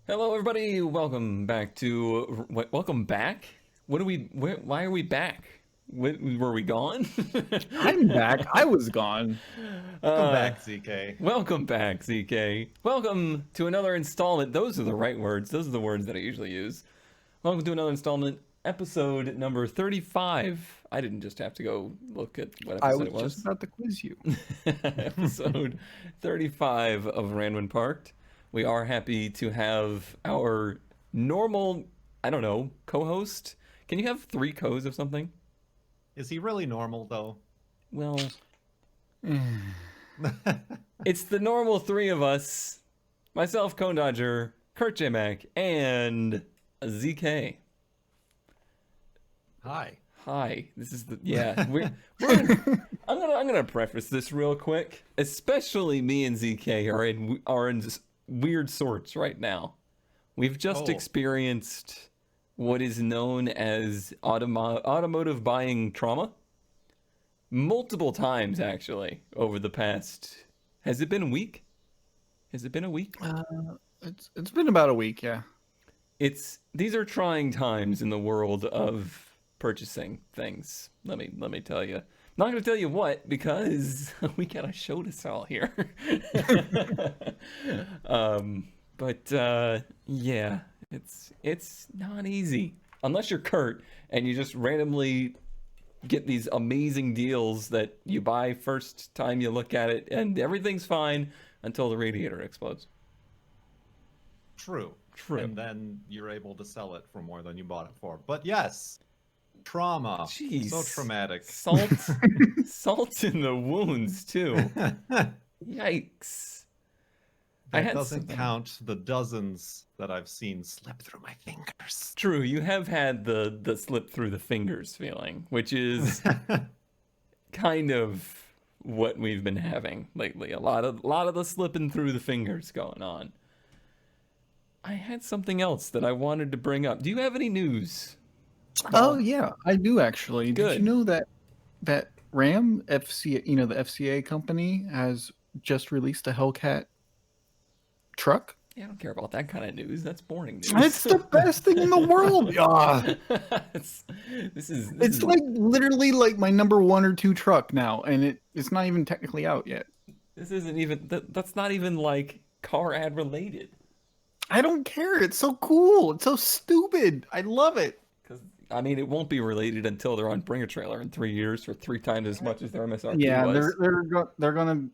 Hello, everybody. Welcome back to. Welcome back. What are we? Why are we back? Were we gone? I'm back. I was gone. Welcome back, ZK. Welcome back, ZK. Welcome to another installment. Those are the right words. Those are the words that I usually use. Welcome to another installment, episode number 35. I didn't just have to go look at what I episode was it was. just about to quiz you. Episode 35 of Random Parked. We are happy to have our normal, I don't know, co-host. Can you have 3 co's of something? Is he really normal, though? Well, it's the normal 3 of us. Myself, Cone Dodger, Kurt J. Mac, and ZK. Hi. Hi. This is the I'm gonna preface this real quick. Especially me and ZK are in weird sorts right now. We've just experienced what is known as automotive buying trauma multiple times, actually, over the past. Has it been a week? Has it been a week? It's been about a week, yeah. These are trying times in the world of purchasing things. Let me tell you. Not going to tell you what, because we got a show to sell here. Yeah, it's not easy. Unless you're Kurt and you just randomly get these amazing deals that you buy first time you look at it and everything's fine until the radiator explodes. True. True. And then you're able to sell it for more than you bought it for. But yes, trauma. Jeez. So traumatic. Salt in the wounds, too. Yikes. That doesn't count the dozens that I've seen slip through my fingers. True, you have had the slip through the fingers feeling, which is kind of what we've been having lately. A lot of the slipping through the fingers going on. I had something else that I wanted to bring up. Do you have any news? Oh yeah, I do actually. Good. Did you know that Ram FCA, the FCA company, has just released a Hellcat truck? Yeah, I don't care about that kind of news. That's boring news. It's the best thing in the world. This is Like literally like my number 1 or 2 truck now, and it's not even technically out yet. This isn't even that's not even like car ad related. I don't care. It's so cool. It's so stupid. I love it. Because I mean, it won't be related until they're on Bring a Trailer in 3 years for 3 times as much as their MSRP Yeah, was.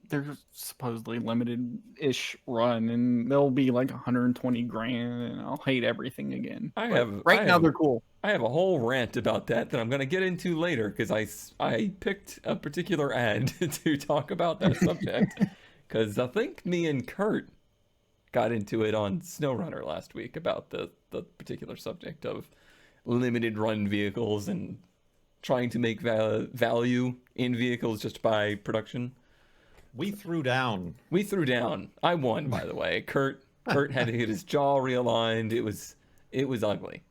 they're supposedly limited-ish run, and they'll be like 120 grand, and I'll hate everything again. Right now they're cool. I have a whole rant about that I'm going to get into later because I picked a particular ad to talk about that subject because I think me and Kurt got into it on SnowRunner last week about the particular subject of limited run vehicles and trying to make value in vehicles just by production. We threw down. I won, by the way. Kurt had to get his jaw realigned. It was ugly.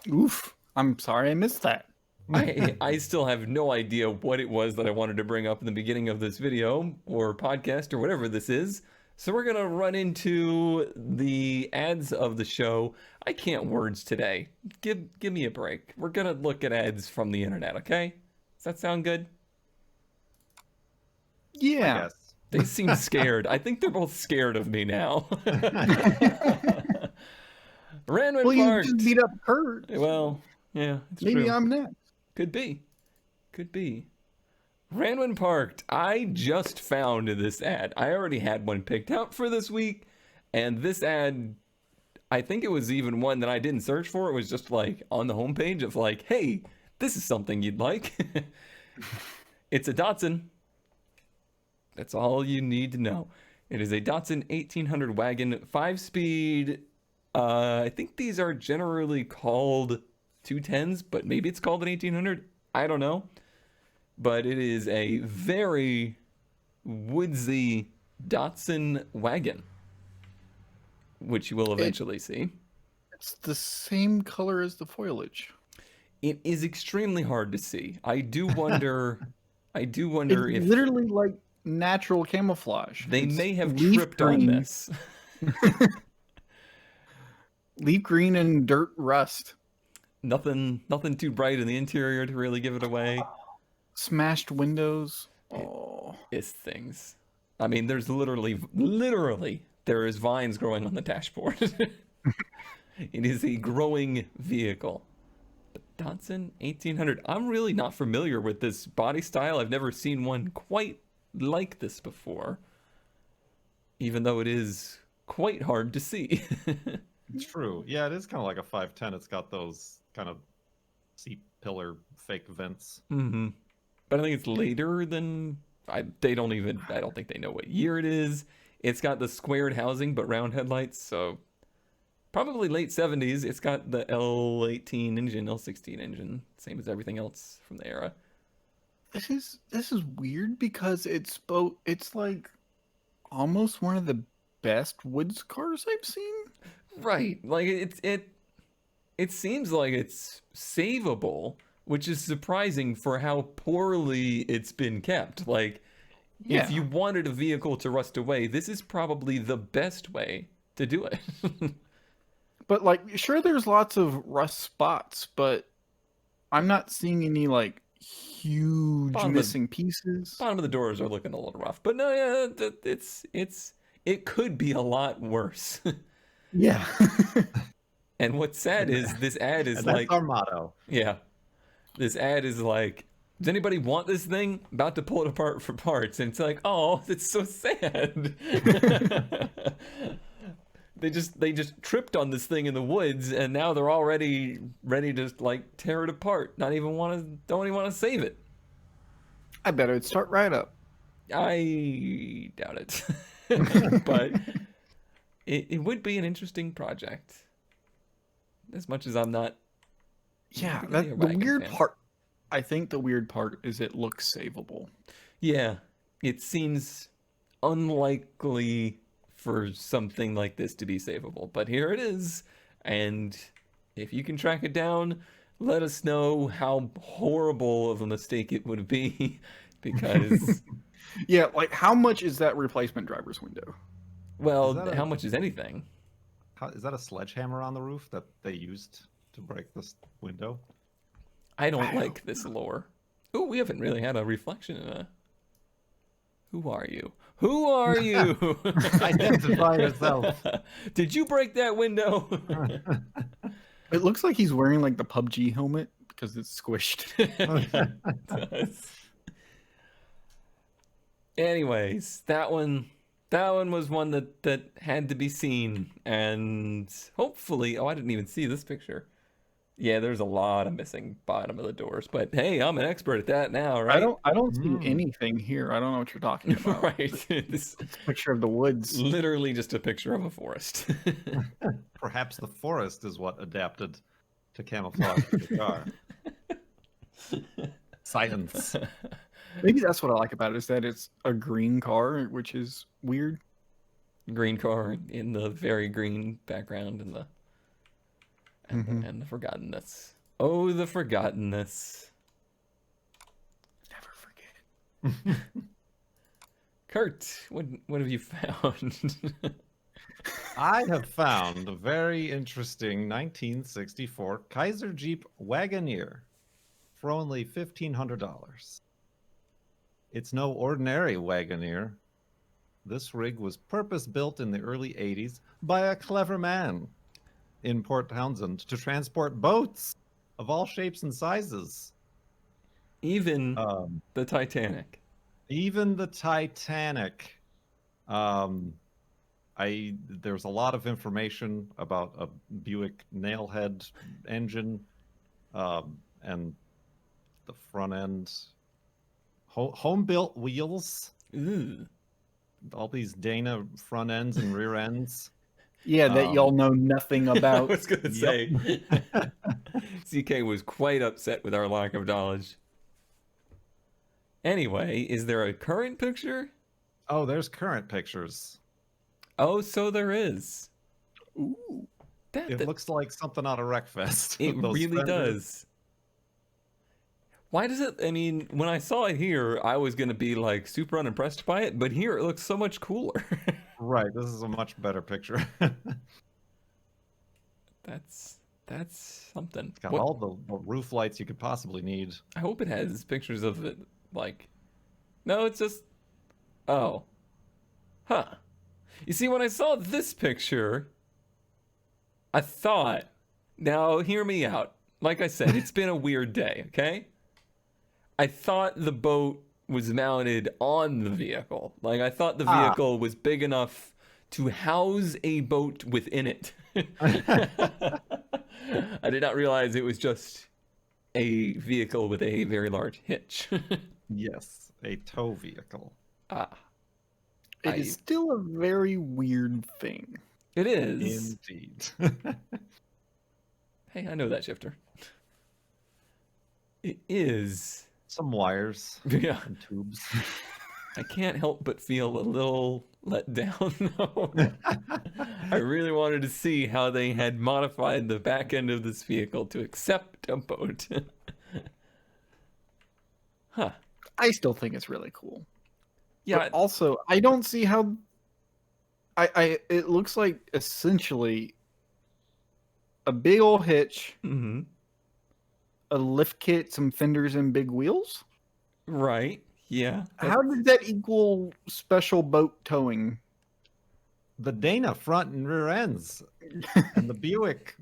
Oof. I'm sorry I missed that. I still have no idea what it was that I wanted to bring up in the beginning of this video or podcast or whatever this is. So we're going to run into the ads of the show. I can't words today. Give me a break. We're going to look at ads from the internet, okay? Does that sound good? Yeah. Yes. They seem scared. I think they're both scared of me now. Random Well, Parked. you just beat up Kurt. Well, yeah, it's Maybe true. I'm next. Could be. Random Parked. I just found this ad. I already had one picked out for this week, and this ad, I think it was even one that I didn't search for. It was just like on the homepage of like, hey, this is something you'd like. It's a Datsun. That's all you need to know. It is a Datsun 1800 wagon, 5-speed. I think these are generally called 210s, but maybe it's called an 1800. I don't know. But it is a very woodsy Datsun wagon, which you will eventually see. It's the same color as the foliage. It is extremely hard to see. I do wonder if literally like natural camouflage. they It's may have leaf tripped on green. this. Leaf green and dirt rust. Nothing too bright in the interior to really give it away. Smashed windows. Oh, it's things. I mean, there's literally, there is vines growing on the dashboard. It is a growing vehicle. But Datsun 1800. I'm really not familiar with this body style. I've never seen one quite like this before. Even though it is quite hard to see. It's true. Yeah, it is kind of like a 510. It's got those kind of C-pillar fake vents. Mm-hmm. But I think it's later than... I don't think they know what year it is. It's got the squared housing but round headlights, so probably late 70s. It's got the L18 engine, L16 engine, same as everything else from the era. This is weird because it's like almost one of the best woods cars I've seen. Right. Like it seems like it's savable, which is surprising for how poorly it's been kept. Like, yeah. If you wanted a vehicle to rust away, this is probably the best way to do it. But, like, sure, there's lots of rust spots, but I'm not seeing any, like, huge missing pieces. Bottom of the doors are looking a little rough. But no, yeah, it could be a lot worse. Yeah. And what's sad is this ad is and like... That's our motto. Yeah. This ad is like, does anybody want this thing? About to pull it apart for parts. And it's like, oh, it's so sad. They just tripped on this thing in the woods, and now they're already ready to like tear it apart. Don't even want to save it. I bet it'd start right up. I doubt it. But it would be an interesting project. As much as I'm not... Yeah, the weird part... I think the weird part is it looks savable. Yeah, it seems unlikely for something like this to be savable. But here it is. And if you can track it down, let us know how horrible of a mistake it would be. Because... Yeah, like how much is that replacement driver's window? Well, how much is anything? Is that a sledgehammer on the roof that they used to break this window? I don't like this lore. Ooh, we haven't really had a reflection in a... Who are you? Who are you? Identify yourself. Did you break that window? It looks like he's wearing like the PUBG helmet because it's squished. It does. Anyways, that one was one that had to be seen, and hopefully... Oh, I didn't even see this picture. Yeah, there's a lot of missing bottom of the doors, but hey, I'm an expert at that now, right? I don't see anything here. I don't know what you're talking about. Right. It's a picture of the woods. Literally just a picture of a forest. Perhaps the forest is what adapted to camouflage the car. Science. Maybe that's what I like about it, is that it's a green car, which is weird. Green car in the very green background and the and the forgottenness. Oh, the forgottenness. Never forget. Kurt, what have you found? I have found a very interesting 1964 Kaiser Jeep Wagoneer for only $1,500. It's no ordinary Wagoneer. This rig was purpose-built in the early 80s by a clever man in Port Townsend to transport boats of all shapes and sizes. Even the Titanic. Even the Titanic. There's a lot of information about a Buick nailhead engine and the front end. Home-built wheels. Ooh. All these Dana front ends and rear ends. Yeah, that y'all know nothing about. I was going to say. CK was quite upset with our lack of knowledge. Anyway, is there a current picture? Oh, there's current pictures. Oh, so there is. Ooh. It looks like something out of Wreckfest. It really does. Why does it... I mean, when I saw it here, I was going to be like super unimpressed by it, but here it looks so much cooler. Right, this is a much better picture. That's something. It's got all the roof lights you could possibly need. I hope it has pictures of it. Like, no, it's just. Oh, huh. You see, when I saw this picture, I thought. Now, hear me out. Like I said, it's been a weird day. Okay. I thought the boat was mounted on the vehicle. Like, I thought the vehicle was big enough to house a boat within it. I did not realize it was just a vehicle with a very large hitch. Yes, a tow vehicle. It is still a very weird thing. It is. Indeed. Hey, I know that shifter. It is. Some wires. Yeah. And tubes. I can't help but feel a little let down, though. I really wanted to see how they had modified the back end of this vehicle to accept a boat. Huh. I still think it's really cool. Yeah. But also, I don't see how. It looks like essentially a big old hitch, Mm-hmm. a lift kit, some fenders, and big wheels. Right. Yeah. How did that equal special boat towing? The Dana front and rear ends. And the Buick,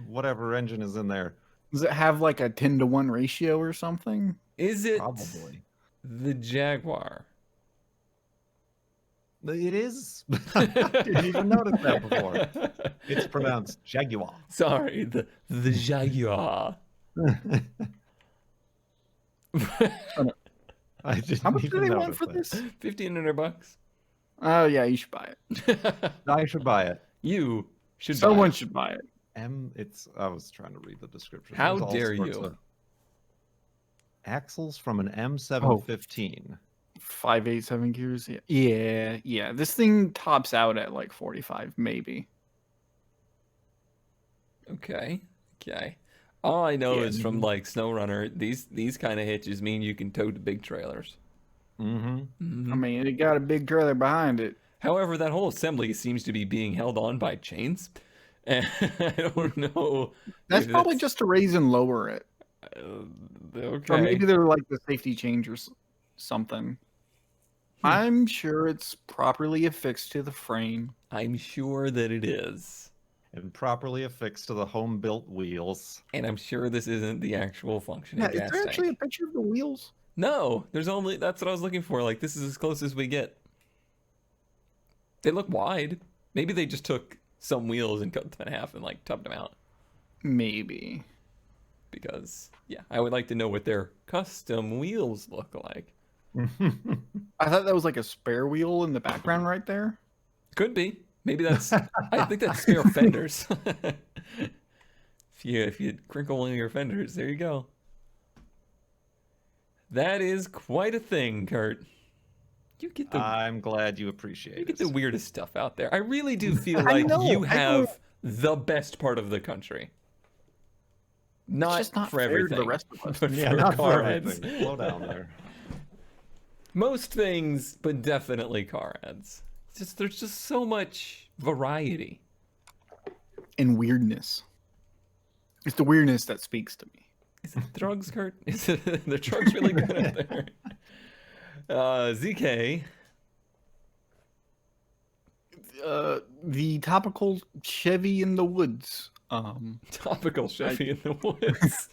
whatever engine is in there. Does it have like a 10-to-1 ratio or something? Is it Probably. the Jaguar? It is. I didn't even notice that before. It's pronounced Jaguar. Sorry, the Jaguar. I didn't How much do even they want notice for that. this? $1,500. Oh yeah, you should buy it. I should buy it. You should. Someone buy should buy it. I was trying to read the description. How There's all dare sorts you. of Axles from an M715. 587 gears. Yeah. This thing tops out at like 45, maybe. Okay. All I know Yeah, is from like SnowRunner, these kind of hitches mean you can tow the big trailers. Mm-hmm. I mean, it got a big trailer behind it. However, that whole assembly seems to be being held on by chains. And I don't know. That's probably just to raise and lower it. Okay. Or maybe they're like the safety change or something. I'm sure it's properly affixed to the frame. I'm sure that it is. And properly affixed to the home-built wheels. And I'm sure this isn't the actual functioning Yeah, gas is there tank. actually a picture of the wheels? No, that's what I was looking for. Like, this is as close as we get. They look wide. Maybe they just took some wheels and cut them in half and like tubbed them out. Maybe. Because, yeah, I would like to know what their custom wheels look like. I thought that was like a spare wheel in the background right there. Could be. Maybe that's. I think that's spare fenders. If you crinkle one of your fenders, there you go. That is quite a thing, Kurt. You get the. I'm glad you appreciate it. You get the weirdest stuff out there. I really do feel like you have the best part of the country. Not, just not for fair to everything. The rest of us. But Yeah, for not car for heads. everything. Slow down there. Most things, but definitely car heads. There's just so much variety. And weirdness. It's the weirdness that speaks to me. Is it drugs, Kurt? Is it the drugs really good out there? ZK. The topical Chevy in the Woods. Topical Chevy in the Woods.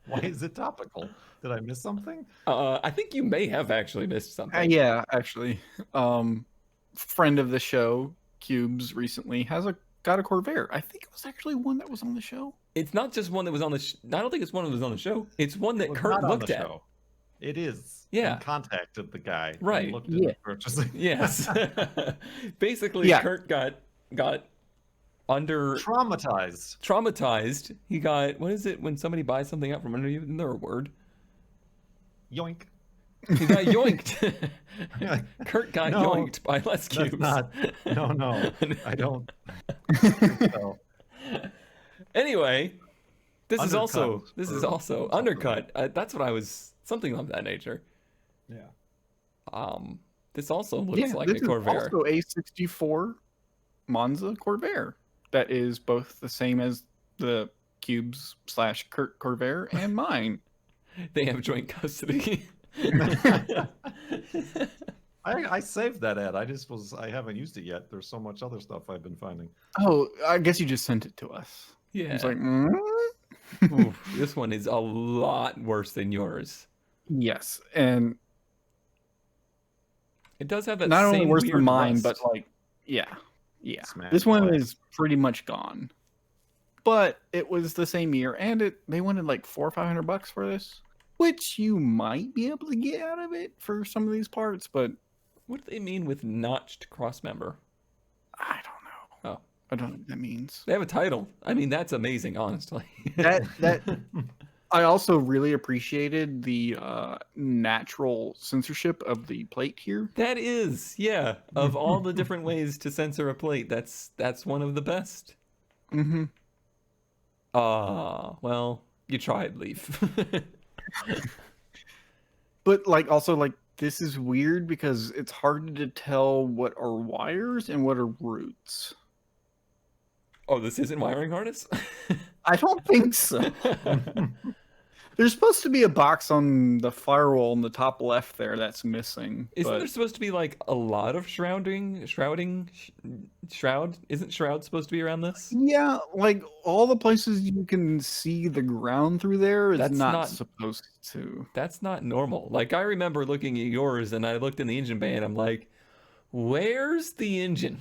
Why is it topical? Did I miss something? I think you may have actually missed something. Yeah, actually. Friend of the show, Cubes, recently got a Corvair. I think it was actually one that was on the show. It's not just one that was on the. I don't think it's one that was on the show. It's one that Kurt looked at. Show. It is. Yeah. And contacted the guy. Right. And looked at purchasing. Yes. Basically, Yeah. Kurt got under traumatized. He got, what is it when somebody buys something out from under you? Isn't there a word? Yoink. He got yoinked. Kurt got yoinked by less cubes. No. I don't think so. Anyway, this is also something. undercut. That's what I was, something of that nature. Yeah. This also looks like a Corvair. Also a 64 Monza Corvair that is both the same as the Cubes / Kurt Corvair and mine. They have joint custody. I saved that ad. I haven't used it yet. There's so much other stuff I've been finding. Oh, I guess you just sent it to us. Yeah. It's like, Oof, this one is a lot worse than yours. Yes, and it does have that not same only worse than mine, rust. but like, yeah. Smash This one glass. is pretty much gone. But it was the same year, and they wanted like $400 or $500 for this, which you might be able to get out of it for some of these parts. But what do they mean with notched crossmember? I don't know. Oh, I don't know what that means. They have a title. I mean, that's amazing, honestly. That I also really appreciated the natural censorship of the plate here. That is, yeah. Of all the different ways to censor a plate, that's one of the best. Mm-hmm. Well, you tried, Leaf. But like, also like, this is weird because it's hard to tell what are wires and what are roots. Oh, this isn't wiring harness? I don't think so. There's supposed to be a box on the firewall in the top left there that's missing. Isn't there supposed to be like a lot of shrouding? Shroud? Isn't shroud supposed to be around this? Yeah, like all the places you can see the ground through there is not supposed to. That's not normal. Like, I remember looking at yours and I looked in the engine bay and I'm like, where's the engine?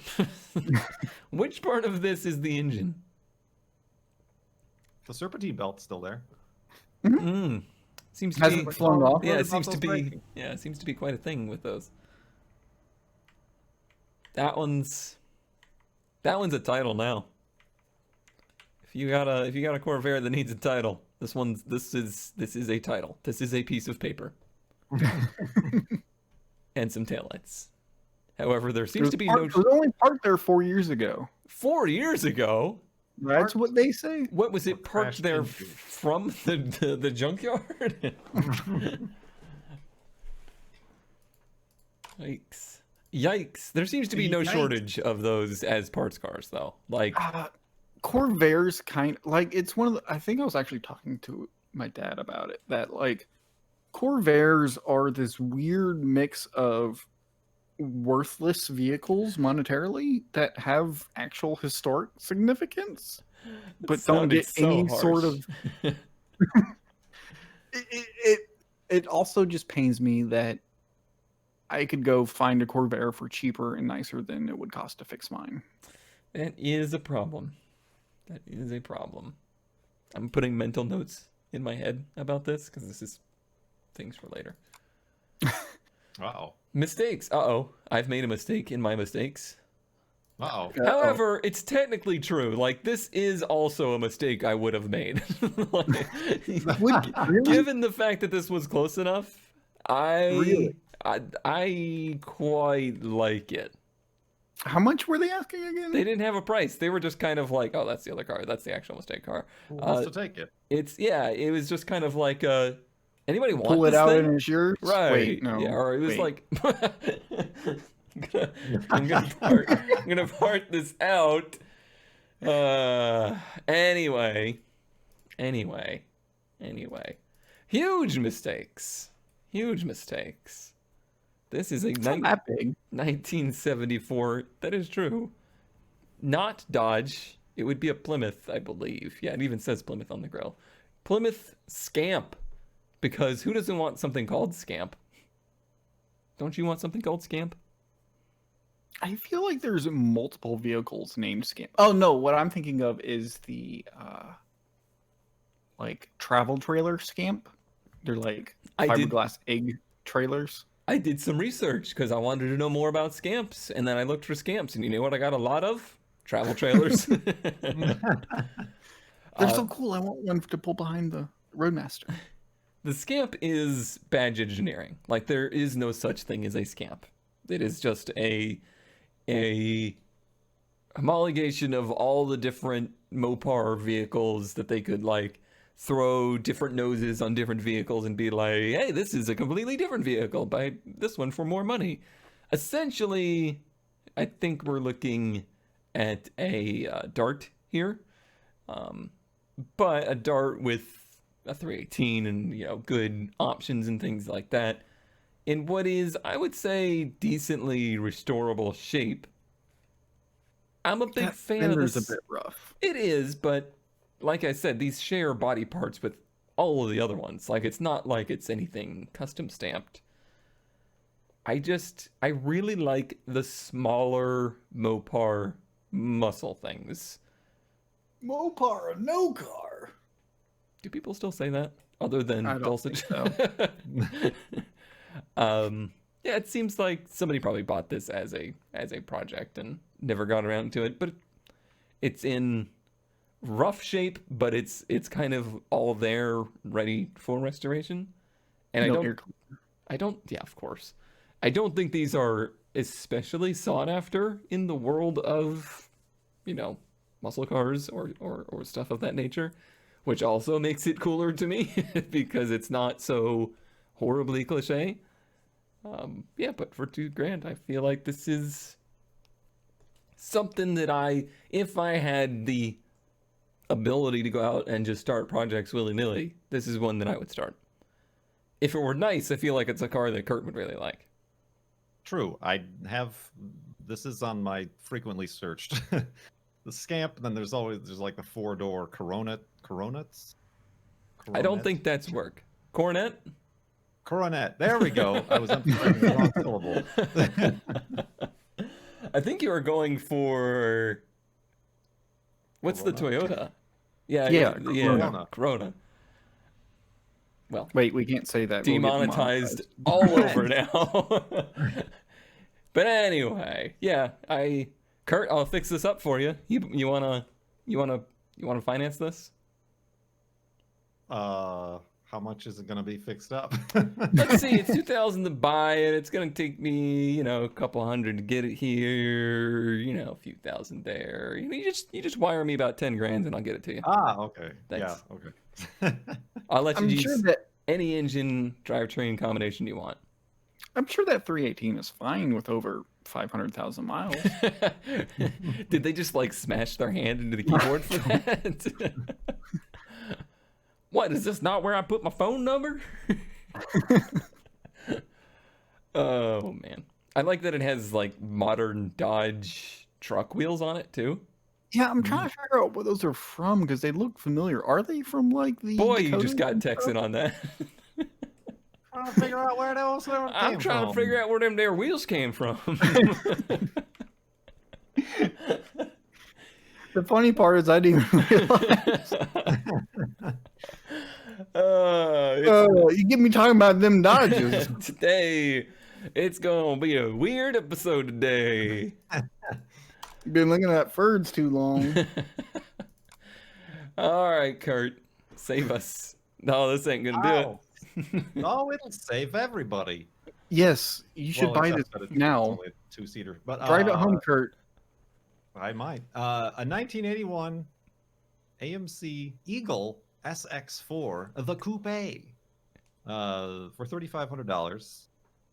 Which part of this is the engine? The serpentine belt's still there. Mm. Seems to Hasn't be flown off. Yeah, it seems to be. Yeah, it seems to be quite a thing with those. That one's a title now. If you got a Corvair that needs a title, this is a title. This is a piece of paper. And some taillights. However, there seems to be no. It was only parked there 4 years ago. 4 years ago. That's what they say. What was it parked there from the junkyard? Yikes. Yikes. There seems to be no shortage of those as parts cars, though. Like, Corvair's it's one of the, I think I was actually talking to my dad about it, that like Corvairs are this weird mix of worthless vehicles monetarily that have actual historic significance, but don't get any sort of. It also just pains me that I could go find a Corvair for cheaper and nicer than it would cost to fix mine. That is a problem. That is a problem. I'm putting mental notes in my head about this because this is things for later. Uh-oh. Mistakes. Uh-oh. I've made a mistake in my mistakes. Uh-oh. However, it's technically true. Like, this is also a mistake I would have made. Given the fact that this was close enough, I quite like it. How much were they asking again? They didn't have a price. They were just kind of like, oh, that's the other car. That's the actual mistake car. Who wants to take it? It was just kind of like, anybody want pull it this out thing? and it's yours? Right. Wait, no. Yeah, or it was wait. like, I'm gonna part this out. Anyway. Huge mistakes. This is not that big. 1974. That is true. Not Dodge. It would be a Plymouth, I believe. Yeah, it even says Plymouth on the grill. Plymouth Scamp. Because who doesn't want something called Scamp? Don't you want something called Scamp? I feel like there's multiple vehicles named Scamp. Oh no, what I'm thinking of is the like travel trailer Scamp. They're like fiberglass egg trailers. I did some research because I wanted to know more about Scamps, and then I looked for Scamps, and you know what I got a lot of? Travel trailers. They're so cool. I want one to pull behind the Roadmaster. The Scamp is badge engineering. Like, there is no such thing as a Scamp. It is just a homologation of all the different Mopar vehicles that they could, like, throw different noses on different vehicles and be like, hey, this is a completely different vehicle. Buy this one for more money. Essentially, I think we're looking at a Dart here. but a Dart with a 318 and, you know, good options and things like that in what is, I would say, decently restorable shape. I'm a big That fan of fender's this. a bit rough. It is, but like I said, these share body parts with all of the other ones. Like, it's not like it's anything custom stamped. I really like the smaller Mopar muscle things. Mopar, no car. Do people still say that? Other than I don't Dulcich? think Yeah, it seems like somebody probably bought this as a project and never got around to it, but it's in rough shape, but it's kind of all there ready for restoration. And No air I don't, yeah, of course. I don't think these are especially sought after in the world of, you know, muscle cars or stuff of that nature, which also makes it cooler to me because it's not so horribly cliche. Yeah, but for $2,000, I feel like this is something that if I had the ability to go out and just start projects willy-nilly, this is one that I would start. If it were nice, I feel like it's a car that Kurt would really like. True. This is on my frequently searched. The Scamp, and then there's like the 4-door Coronets. I don't think that's work. Coronet? Coronet. There we go. I was emphasizing the wrong syllable. I think you were going for... What's the Toyota? Yeah, Corona. Well, Wait, we can't say that. We'll get demonetized all over now. But anyway, yeah, Kurt, I'll fix this up for you. You wanna finance this? How much is it gonna be fixed up? Let's see, it's $2,000 to buy it. It's gonna take me, you know, a couple hundred to get it here. You know, a few thousand there. You just wire me about $10,000 and I'll get it to you. Okay. Thanks. Yeah. Okay. I'll let you I'm use sure that any engine drivetrain combination you want. I'm sure that 318 is fine with over 500,000 miles. Did they just like smash their hand into the keyboard for that? What, is this not where I put my phone number? Oh man, I like that it has like modern Dodge truck wheels on it too. Yeah, I'm trying to figure out what those are from because they look familiar. Are they from like the Boy, you Dakota just got and texting stuff? on that. Trying to figure out where those came I'm trying to figure out where them there wheels came from. The funny part is I didn't even realize. You get me talking about them Dodges. Today, it's gonna be a weird episode today. Been looking at Ferds too long. All right, Kurt, save us. No, this ain't gonna do it. No, it'll save everybody. Yes, you should buy this except that it's now. only a 2-seater, but Drive it home, Kurt. I might. A 1981 AMC Eagle SX4, the coupe, for $3,500.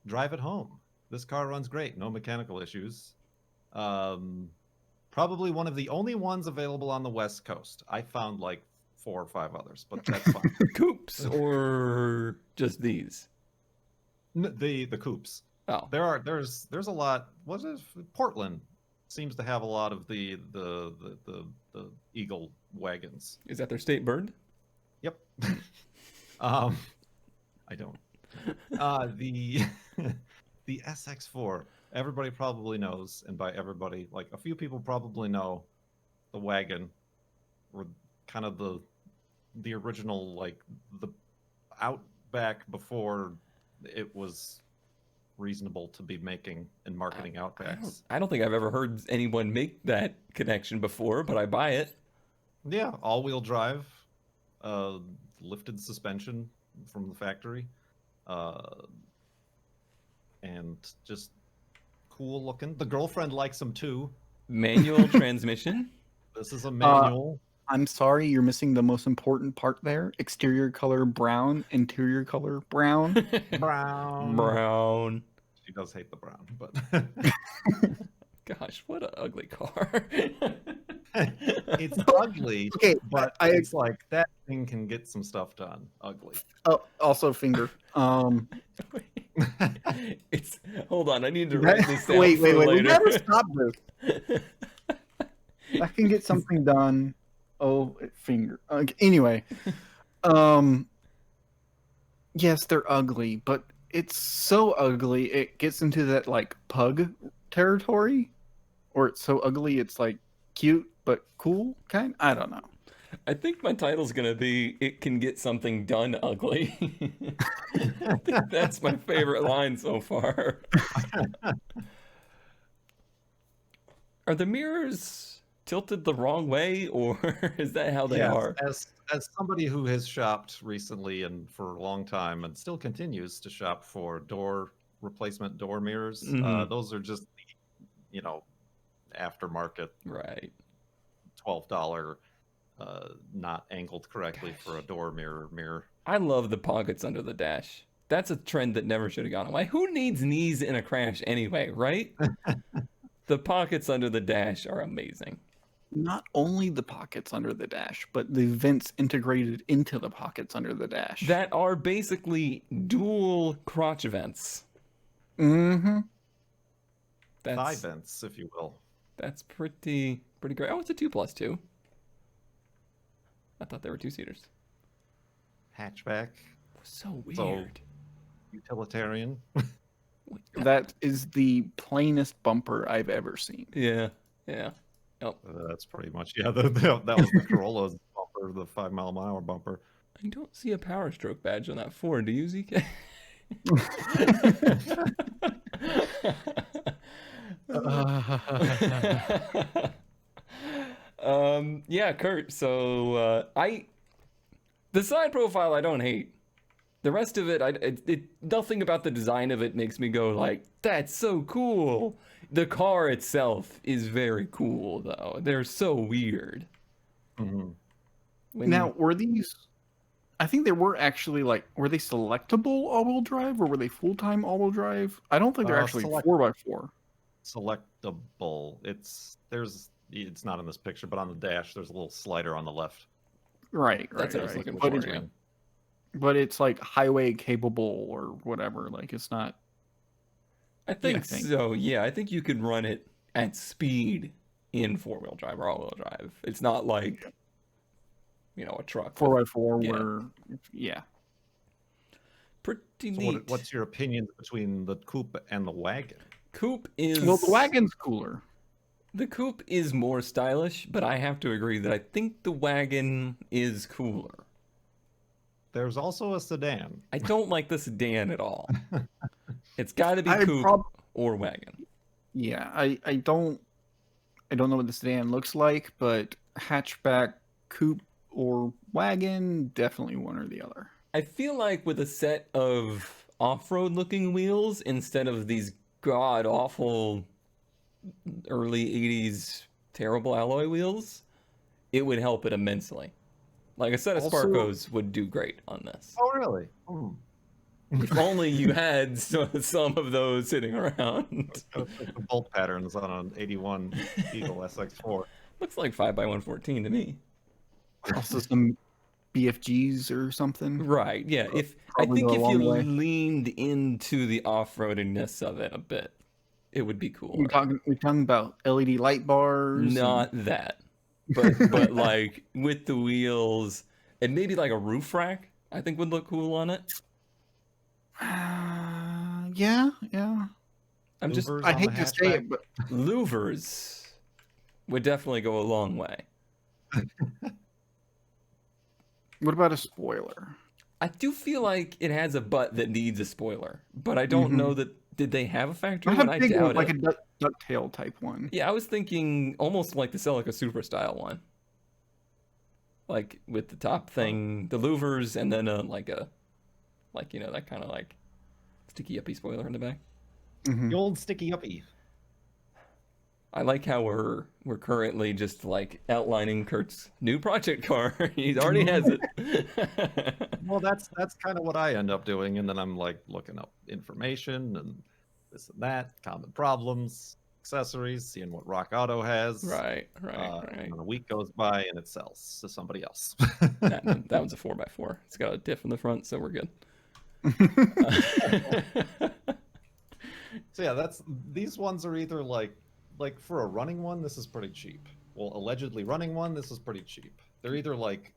Drive it home. This car runs great. No mechanical issues. Probably one of the only ones available on the West Coast. I found like 4 or 5 others, but that's fine. Coupes or just these? The coupes. Oh, There's a lot. What is Portland seems to have a lot of the Eagle wagons. is that their state bird? Yep. I don't. The the SX4. Everybody probably knows, and by everybody, like a few people probably know, the wagon, or kind of the original, like the Outback before it was reasonable to be making and marketing Outbacks. I don't think I've ever heard anyone make that connection before, but I buy it. Yeah, all-wheel drive, lifted suspension from the factory, and just cool looking. The girlfriend likes them too. Manual transmission. This is a manual. I'm sorry, you're missing the most important part there. Exterior color brown, interior color brown. Brown. She does hate the brown, but Gosh, what an ugly car. It's ugly, Okay, but I it's like that thing can get some stuff done. Ugly. also finger. It's hold on. I need to write this down wait. for We later. gotta stop this. I can get something done. Oh, finger. Anyway, yes, they're ugly, but it's so ugly it gets into that like pug territory, or it's so ugly it's like cute but cool kind. I don't know. I think my title's gonna be "It Can Get Something Done Ugly." I think that's my favorite line so far. Are the mirrors tilted the wrong way, or is that how they Yes, are? as somebody who has shopped recently and for a long time and still continues to shop for door replacement door mirrors, Mhm. those are just aftermarket Right. $12 not angled correctly for a door mirror. I love the pockets under the dash. That's a trend that never should have gone away. Who needs knees in a crash anyway, right? The pockets under the dash are amazing. Not only the pockets under the dash, but the vents integrated into the pockets under the dash. That are basically dual crotch vents. Mm-hmm. Thigh vents, if you will. That's pretty great. Oh, it's a 2+2. I thought they were 2-seaters. Hatchback. So weird. So utilitarian. That is the plainest bumper I've ever seen. Yeah. Yeah. Oh, That's pretty much that was the Corolla's bumper, the 5-mile-an-hour bumper. I don't see a Power Stroke badge on that Ford. Do you, ZK? Yeah, Kurt. So the side profile I don't hate. The rest of it, nothing about the design of it makes me go like, that's so cool. The car itself is very cool though. They're so weird. Mm-hmm. Now, were these? I think they were actually like, were they selectable all-wheel drive or were they full-time all-wheel drive? I don't think they're actually 4x4. Selectable. It's not in this picture, but on the dash there's a little slider on the left. Right. That's what I was looking But for. Yeah. But it's like highway capable or whatever. Like it's not. I think so. Yeah, I think you could run it at speed in 4-wheel drive or all-wheel drive. It's not like, a truck. 4x4 Yeah. where, yeah. Pretty So neat. what's your opinion between the coupe and the wagon? Coupe is Well, the wagon's cooler. The coupe is more stylish, but I have to agree that I think the wagon is cooler. There's also a sedan. I don't like the sedan at all. It's got to be I coupe or wagon. Yeah, I don't know what the sedan looks like, but hatchback, coupe, or wagon, definitely one or the other. I feel like with a set of off-road looking wheels instead of these god-awful early 80s terrible alloy wheels, it would help it immensely. Like a set of Sparcos would do great on this. Oh, really? If only you had some of those sitting around. The bolt patterns on an 81 Eagle SX4. Looks like 5x114 to me. Also some BFGs or something. Right, yeah. I think if you leaned into the off-roadiness of it a bit, it would be cool. We're talking about LED light bars. Not that. But like with the wheels and maybe like a roof rack, I think would look cool on it. Yeah. Louvers I on hate the to say it, but Louvers would definitely go a long way. what about a spoiler? I do feel like it has a butt that needs a spoiler, but I don't know that. Did they have a factory one? I doubt it. Like a ducktail type one. Yeah, I was thinking almost like the Celica Super style one, like with the top thing, the louvers, and then that kind of like sticky uppy spoiler in the back. Mm-hmm. The old sticky uppy. I like how we're currently just like outlining Kurt's new project car. He already has it. Well, that's kind of what I end up doing, and then I'm like looking up information and this and that, common problems. accessories, seeing what Rock Auto has. Right. And then a week goes by and it sells to somebody else. That one's a 4x4. It's got a diff in the front, so we're good. So yeah, these ones are either like for a running one, this is pretty cheap. Well, allegedly running one, this is pretty cheap. They're either like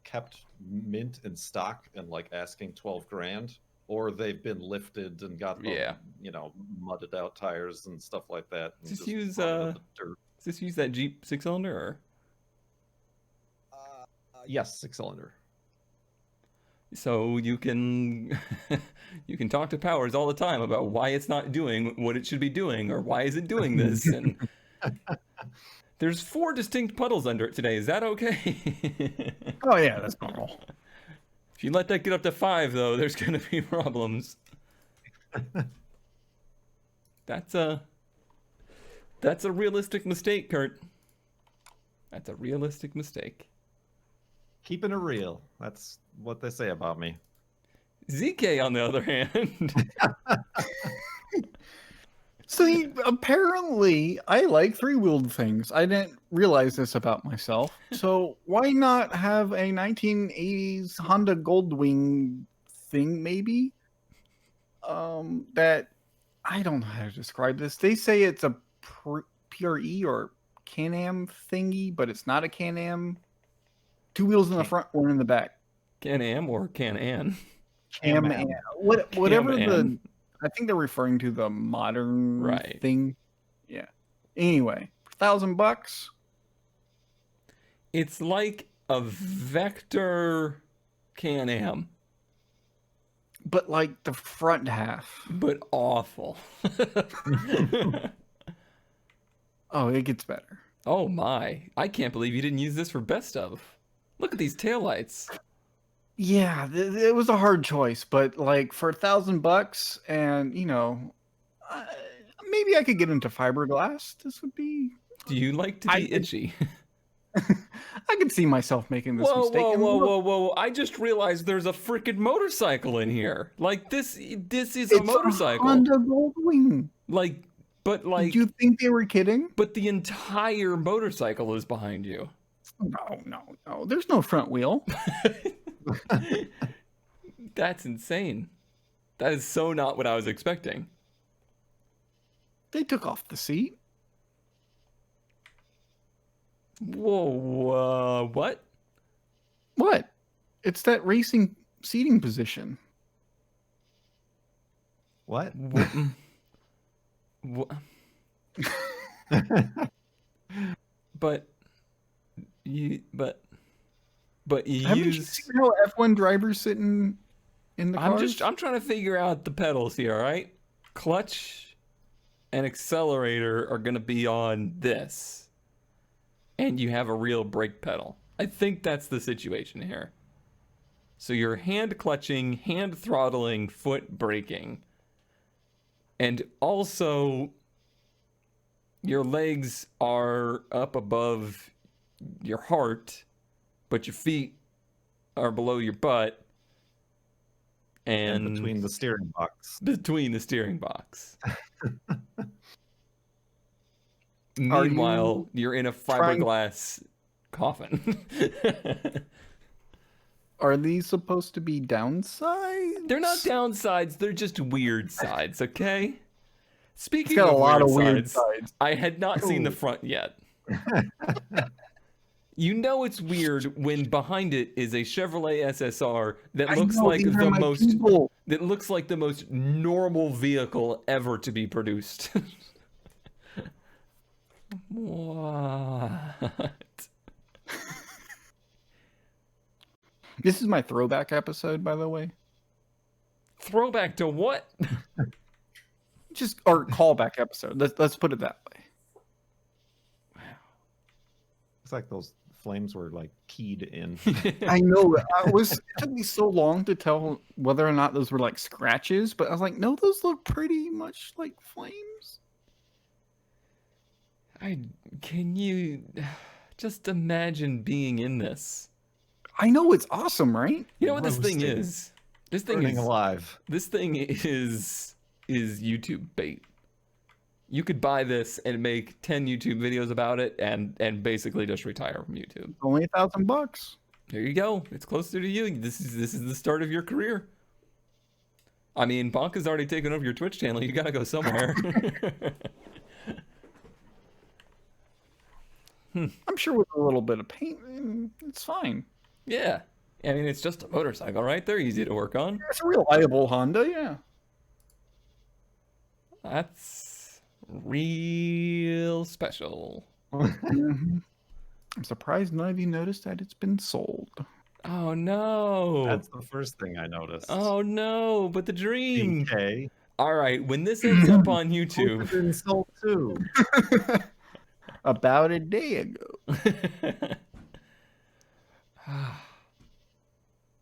kept mint in stock and like asking 12 grand, or they've been lifted and got the, mudded out tires and stuff like that. And Just use run it in the dirt. Does this use that Jeep 6-cylinder or? Yes, 6-cylinder. So you can you can talk to Powers all the time about why it's not doing what it should be doing, or why is it doing this. And there's 4 distinct puddles under it today. Is that okay? Oh yeah, that's normal. If you let that get up to 5, though, there's gonna be problems. That's a realistic mistake, Kurt. That's a realistic mistake. Keeping it real. That's what they say about me. ZK, on the other hand. See, apparently I like 3-wheeled things. I didn't realize this about myself. So why not have a 1980s Honda Goldwing thing, maybe? That, I don't know how to describe this. They say it's a PRE or Can-Am thingy, but it's not a Can-Am. 2 wheels in the front, 1 in the back. Can-Am or Can-An? Can-Am. Whatever Can-Am. I think they're referring to the modern thing. Yeah. Anyway, $1,000. It's like a Vector Can-Am. But like the front half. But awful. Oh, it gets better. Oh my. I can't believe you didn't use this for best of. Look at these taillights. Yeah, it was a hard choice, but like for $1,000 and, maybe I could get into fiberglass. This would be... Do you like to be itchy? I could see myself making this mistake. Whoa. I just realized there's a freaking motorcycle in here. Like, this is a motorcycle. A Honda Goldwing. Did you think they were kidding? But the entire motorcycle is behind you. No. There's no front wheel. That's insane. That is so not what I was expecting. They took off the seat. Whoa, what? What? It's that racing seating position. What? What? But you Haven't you seen how F1 drivers sitting in the cars? I'm trying to figure out the pedals here, all right? Clutch and accelerator are going to be on this. And you have a real brake pedal. I think that's the situation here. So you're hand clutching, hand throttling, foot braking. And also your legs are up above your heart, but your feet are below your butt. And between the steering box. Between the steering box. Meanwhile, you're in a fiberglass coffin. Are these supposed to be downsides? They're not downsides. They're just weird sides, okay? Speaking got of a lot weird of weird sides. I had not seen the front yet. You know it's weird when behind it is a Chevrolet SSR that looks like the most normal vehicle ever to be produced. What? This is my throwback episode, by the way. Throwback to what? Or callback episode. Let's put it that way. Wow. Looks like those flames were like keyed in. I know. It took me so long to tell whether or not those were like scratches, but I was like, no, those look pretty much like flames. Can you just imagine being in this? I know, it's awesome, right? You know what this thing is? This thing Burning is alive. This thing is YouTube bait. You could buy this and make 10 YouTube videos about it and basically just retire from YouTube. Only $1,000. There you go. It's closer to you. This is the start of your career. I mean, Bonka's already taken over your Twitch channel. You gotta go somewhere. I'm sure with a little bit of paint, it's fine. Yeah. I mean, it's just a motorcycle, right? They're easy to work on. It's a reliable Honda, yeah. That's real special. I'm surprised none of you noticed that it's been sold. Oh no. That's the first thing I noticed. Oh no, but the dream. DK. All right, when this ends up on It's YouTube. been sold too. About a day ago.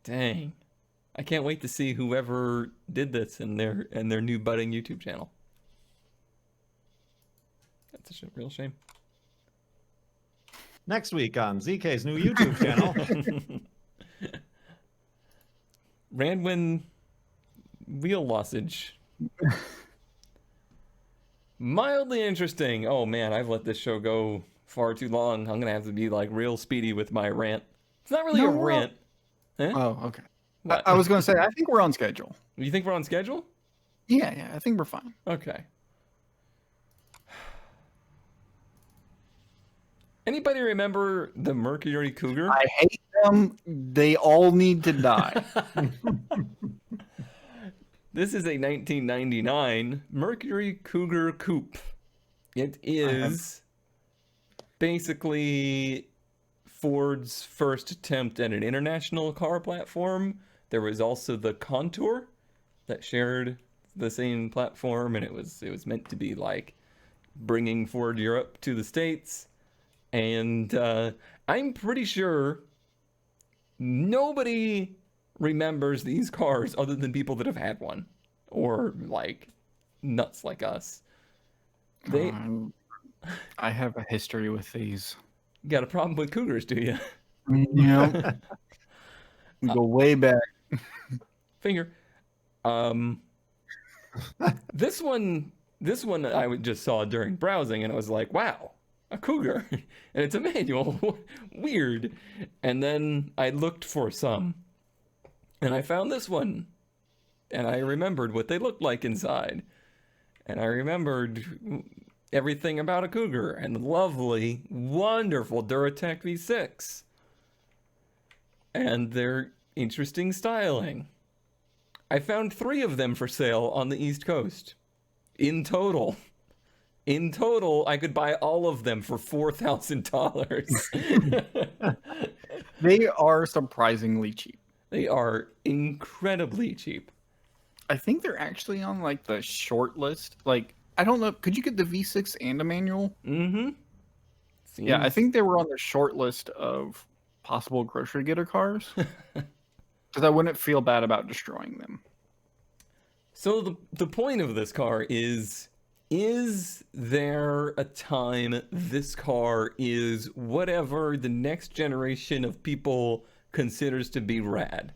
Dang. I can't wait to see whoever did this in their new budding YouTube channel. That's a real shame. Next week on ZK's new YouTube channel. Randwin wheel lossage. Mildly interesting. Oh man, I've let this show go far too long. I'm gonna have to be like real speedy with my rant. It's not really a No. rant. Huh? Oh, okay. What? I was going to say, I think we're on schedule. You think we're on schedule? Yeah, I think we're fine. Okay. Anybody remember the Mercury Cougar? I hate them. They all need to die. This is a 1999 Mercury Cougar Coupe. It is basically Ford's first attempt at an international car platform. There was also the Contour that shared the same platform, and it was meant to be like bringing Ford Europe to the States. And I'm pretty sure nobody remembers these cars other than people that have had one, or like nuts like us. They I have a history with these. got a problem with Cougars, do you? Yeah. We go way back. Finger. This one I just saw during browsing, and I was like, wow, a Cougar, and it's a manual. Weird. And then I looked for some, and I found this one, and I remembered what they looked like inside, and I remembered everything about a Cougar and the lovely, wonderful Duratec V6 and their interesting styling. I found 3 of them for sale on the East Coast. In total, I could buy all of them for $4,000. They are surprisingly cheap. They are incredibly cheap. I think they're actually on like the short list. Like, I don't know. Could you get the V6 and a manual? Mm-hmm. Yeah, I think they were on the short list of possible grocery getter cars. Because I wouldn't feel bad about destroying them. So the point of this car is there a time this car is whatever the next generation of people considers to be rad?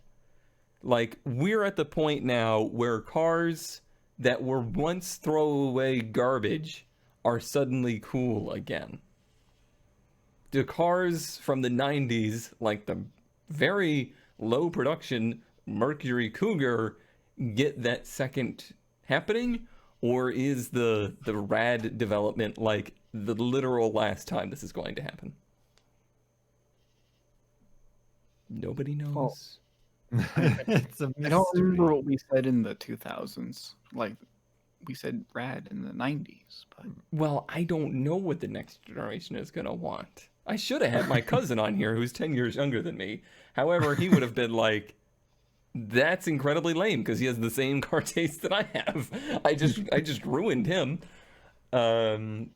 Like, we're at the point now where cars that were once throwaway garbage are suddenly cool again. The cars from the 90s, like the very low production Mercury Cougar, get that second happening? Or is the rad development like the literal last time this is going to happen? Nobody knows. It's a mystery. I don't remember what we said in the 2000s. Like, we said rad in the 90s. But Well, I don't know what the next generation is going to want. I should have had my cousin on here who's 10 years younger than me. However, he would have been like, that's incredibly lame because he has the same car taste that I have. I just ruined him. I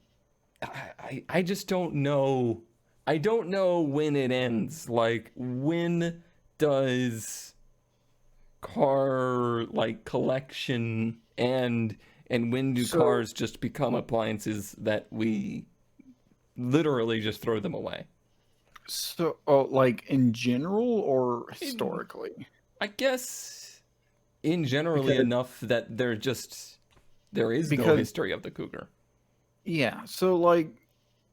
just don't know. I don't know when it ends. Like, when does car like collection and when do cars just become appliances that we literally just throw them away? so, like in general or historically? I guess in generally Because- enough that there is no because- history of the Cougar. Yeah, so like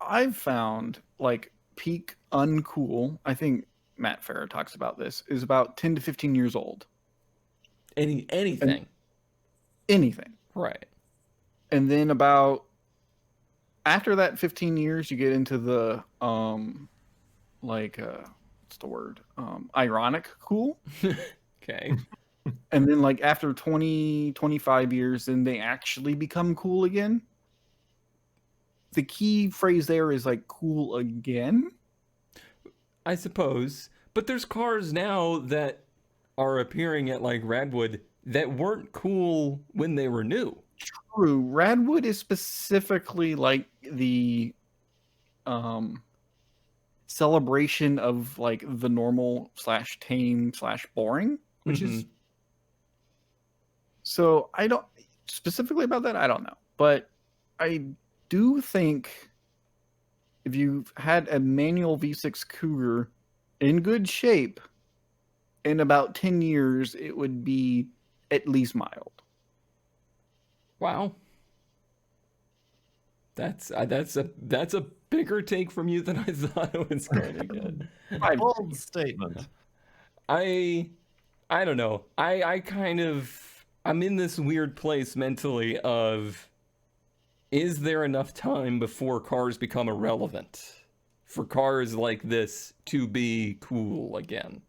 I've found like peak uncool, I think Matt Farah talks about this, is about 10 to 15 years old. And Anything. anything. Right. And then about after that 15 years you get into the what's the word? Ironic cool. Okay. And then like after 20, 25 years then they actually become cool again. The key phrase there is like cool again. I suppose. But there's cars now that are appearing at like Radwood that weren't cool when they were new. True. Radwood is specifically like the um celebration of like the normal slash tame slash boring, which is so I don't specifically about that, I don't know. But I do think if you've had a manual V6 Cougar in good shape in about 10 years, it would be at least mild. Wow. That's a bigger take from you than I thought it was going to get. Bold statement. I don't know. I'm in this weird place mentally of, is there enough time before cars become irrelevant for cars like this to be cool again?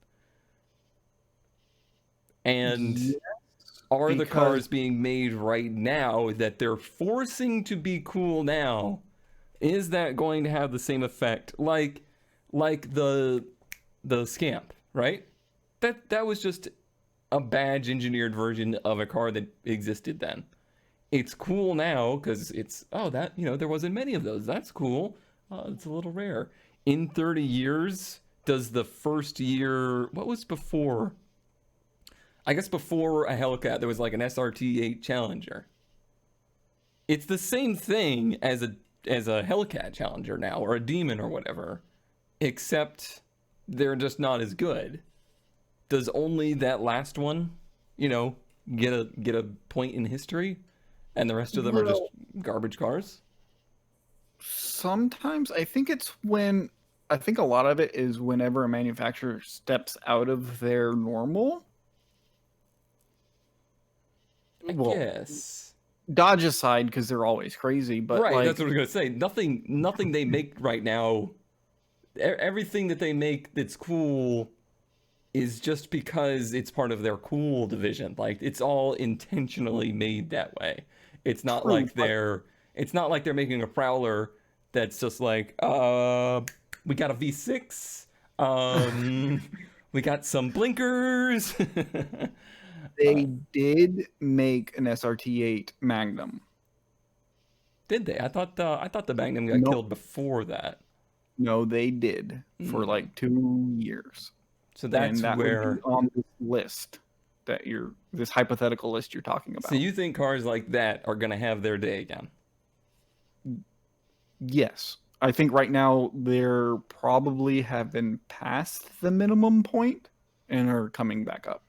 And Yes, are the because cars being made right now that they're forcing to be cool now, is that going to have the same effect like the Scamp, right? That was just a badge engineered version of a car that existed then. It's cool now because it's, oh, that, there wasn't many of those. That's cool. It's a little rare. In 30 years, does the first year, what was before? I guess before a Hellcat, there was like an SRT8 Challenger. It's the same thing as a Hellcat Challenger now, or a Demon or whatever, except they're just not as good. Does only that last one, get a point in history, and the rest of them are just garbage cars? sometimes I think I think a lot of it is whenever a manufacturer steps out of their normal. I guess. Dodge aside, because they're always crazy, but Right, like that's what I was gonna say. Nothing they make right now, everything that they make that's cool is just because it's part of their cool division. Like, it's all intentionally made that way. It's not True, like they're making a Prowler that's just like, we got a V6, we got some blinkers. they did make an SRT8 Magnum. Did they? I thought the Magnum got No. killed before that. No, they did for like 2 years. So that's and that where would be on this list that this hypothetical list you're talking about. So you think cars like that are going to have their day again? Yes. I think right now they're probably have been past the minimum point and are coming back up.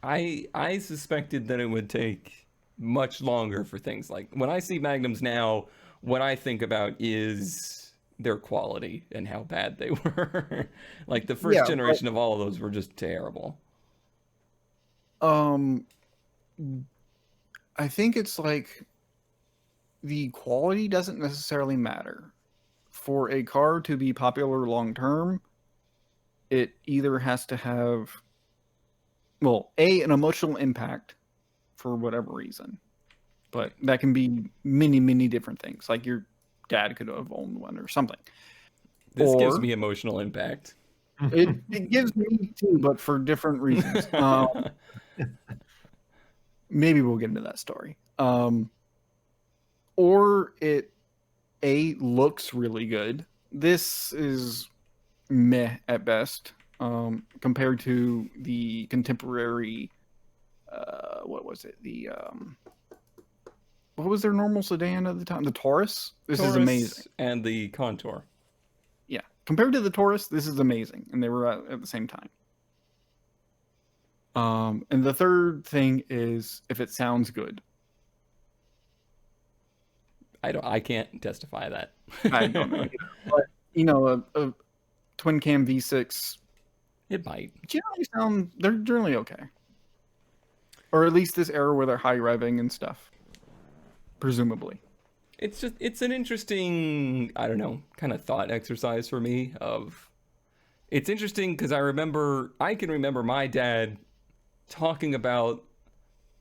I suspected that it would take much longer for things like, when I see Magnums now, what I think about is their quality and how bad they were. Like, the first generation of all of those were just terrible. I think it's like the quality doesn't necessarily matter. For a car to be popular long term, it either has to have, well, an emotional impact for whatever reason. But that can be many, many different things. Like your dad could have owned one or something. This gives me emotional impact. It gives me too, but for different reasons. Maybe we'll get into that story. Or it looks really good. This is meh at best compared to the contemporary. What was it? What was their normal sedan at the time? The Taurus. This is amazing. And the Contour. Yeah, compared to the Taurus, this is amazing, and they were at the same time. And the third thing is if it sounds good. I can't testify that. I don't know. But, you know, a twin cam V6 It might. they're generally okay. Or at least this era where they're high revving and stuff. Presumably. It's an interesting, I don't know, kind of thought exercise for me of it's interesting because I can remember my dad talking about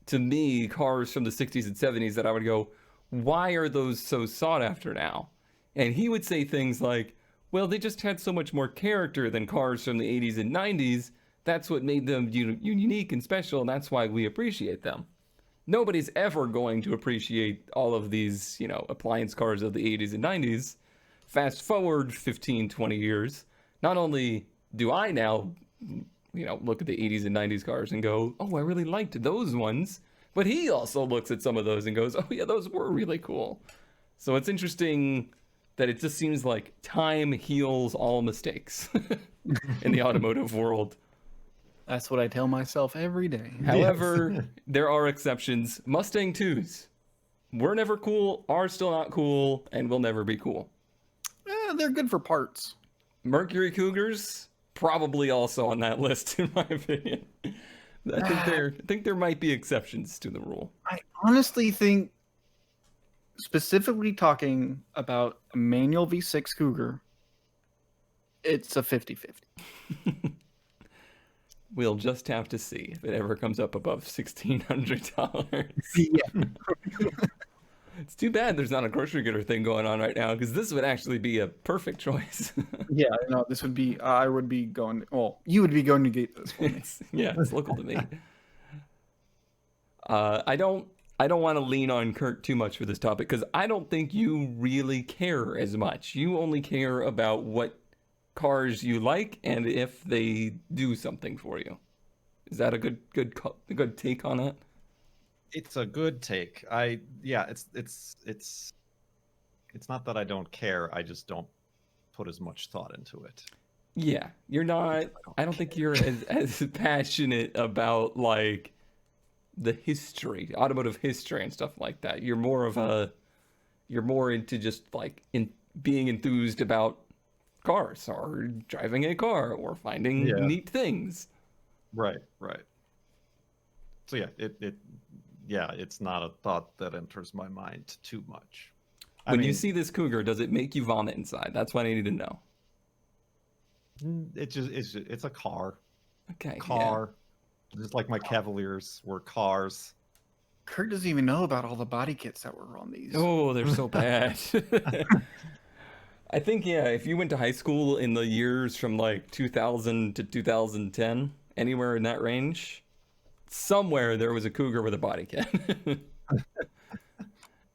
to me cars from the 60s and 70s that I would go, why are those so sought after now? And he would say things like, well, they just had so much more character than cars from the 80s and 90s. That's what made them unique and special, and that's why we appreciate them. Nobody's ever going to appreciate all of these, appliance cars of the 80s and 90s. Fast forward 15, 20 years, not only do I now, look at the 80s and 90s cars and go, oh, I really liked those ones, but he also looks at some of those and goes, oh yeah, those were really cool. So it's interesting that it just seems like time heals all mistakes in the automotive world. That's what I tell myself every day. However, there are exceptions. Mustang 2s were never cool, are still not cool, and will never be cool. They're good for parts. Mercury Cougars, probably also on that list, in my opinion. I think there might be exceptions to the rule. I honestly think, specifically talking about a manual V6 Cougar, it's a 50-50. We'll just have to see if it ever comes up above $1,600. Yeah. It's too bad there's not a grocery getter thing going on right now, because this would actually be a perfect choice. Yeah, no, this would be, I would be going, well, you would be going to get this for me. It's local to me. I don't want to lean on Kurt too much for this topic, because I don't think you really care as much. You only care about what cars you like and if they do something for you. Is that a good take on it? It's a good take. It's not that I don't care. I just don't put as much thought into it. Yeah, you're not. I don't think you're as passionate about like the history, automotive history and stuff like that. You're more into just like being enthused about cars or driving a car or finding neat things. Right. So it's not a thought that enters my mind too much. When you see this Cougar, does it make you vomit inside? That's what I need to know. It's a car. Okay. Car. Yeah. Just like my Cavaliers were cars. Kurt doesn't even know about all the body kits that were on these. Oh, they're so bad. I think, if you went to high school in the years from like 2000 to 2010, anywhere in that range, somewhere there was a Cougar with a body kit.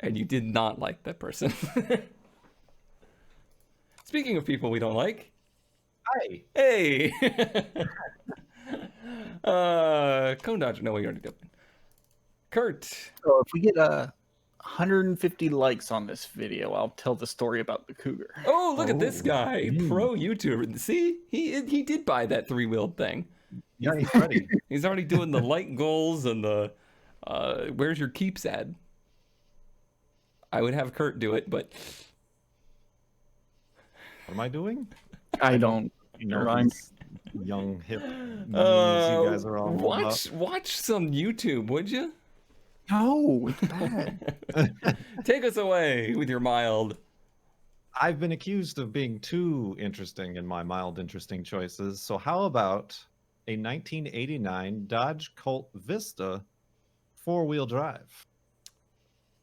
And you did not like that person. Speaking of people we don't like. Hi. Hey! Cone Dodger. No, we already did. Kurt. So if we get 150 likes on this video, I'll tell the story about the Cougar. Oh, look at this guy. Pro YouTuber. See? He did buy that three-wheeled thing. Yeah, he's ready. He's already doing the light goals and the where's your keeps ad? I would have Kurt do it, but What am I doing? I don't know. Young hip memes you guys are all watch some YouTube, would you? No, it's bad. Take us away with your mild. I've been accused of being too interesting in my mild interesting choices. So how about a 1989 Dodge Colt Vista four-wheel drive?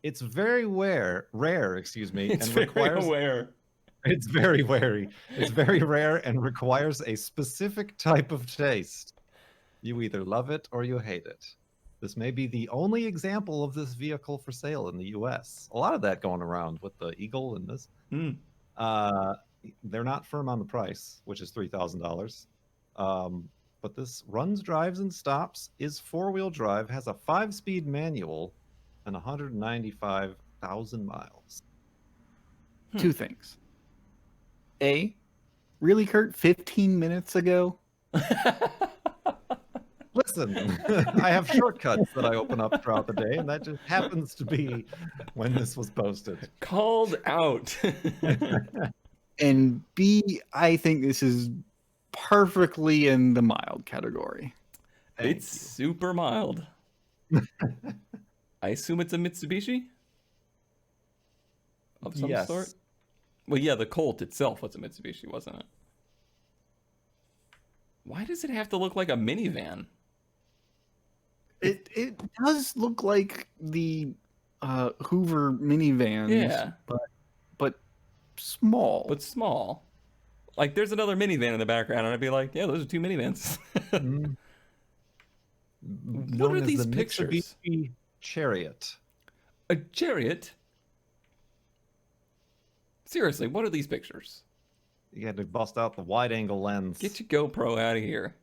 It's very rare, excuse me, It's and very requires aware. It's very wary. It's very rare and requires a specific type of taste. You either love it or you hate it. This may be the only example of this vehicle for sale in the US. A lot of that going around with the Eagle and this. They're not firm on the price, which is $3,000. But this runs, drives, and stops, is four-wheel drive, has a 5-speed manual, and 195,000 miles. Two things. A, really, Kurt? 15 minutes ago? Listen, I have shortcuts that I open up throughout the day, and that just happens to be when this was posted. Called out. And B, I think this is perfectly in the mild category. Thank It's super mild. I assume it's a Mitsubishi? Of some Yes. sort? Well, yeah, the Colt itself was a Mitsubishi, wasn't it? Why does it have to look like a minivan? It does look like the Hoover minivans, Yeah, but small. but small. Like, there's another minivan in the background, and I'd be like, yeah, those are two minivans. Mm. What Known are as these the pictures? Mitsubishi Chariot. A chariot? Seriously, what are these pictures? You had to bust out the wide-angle lens. Get your GoPro out of here.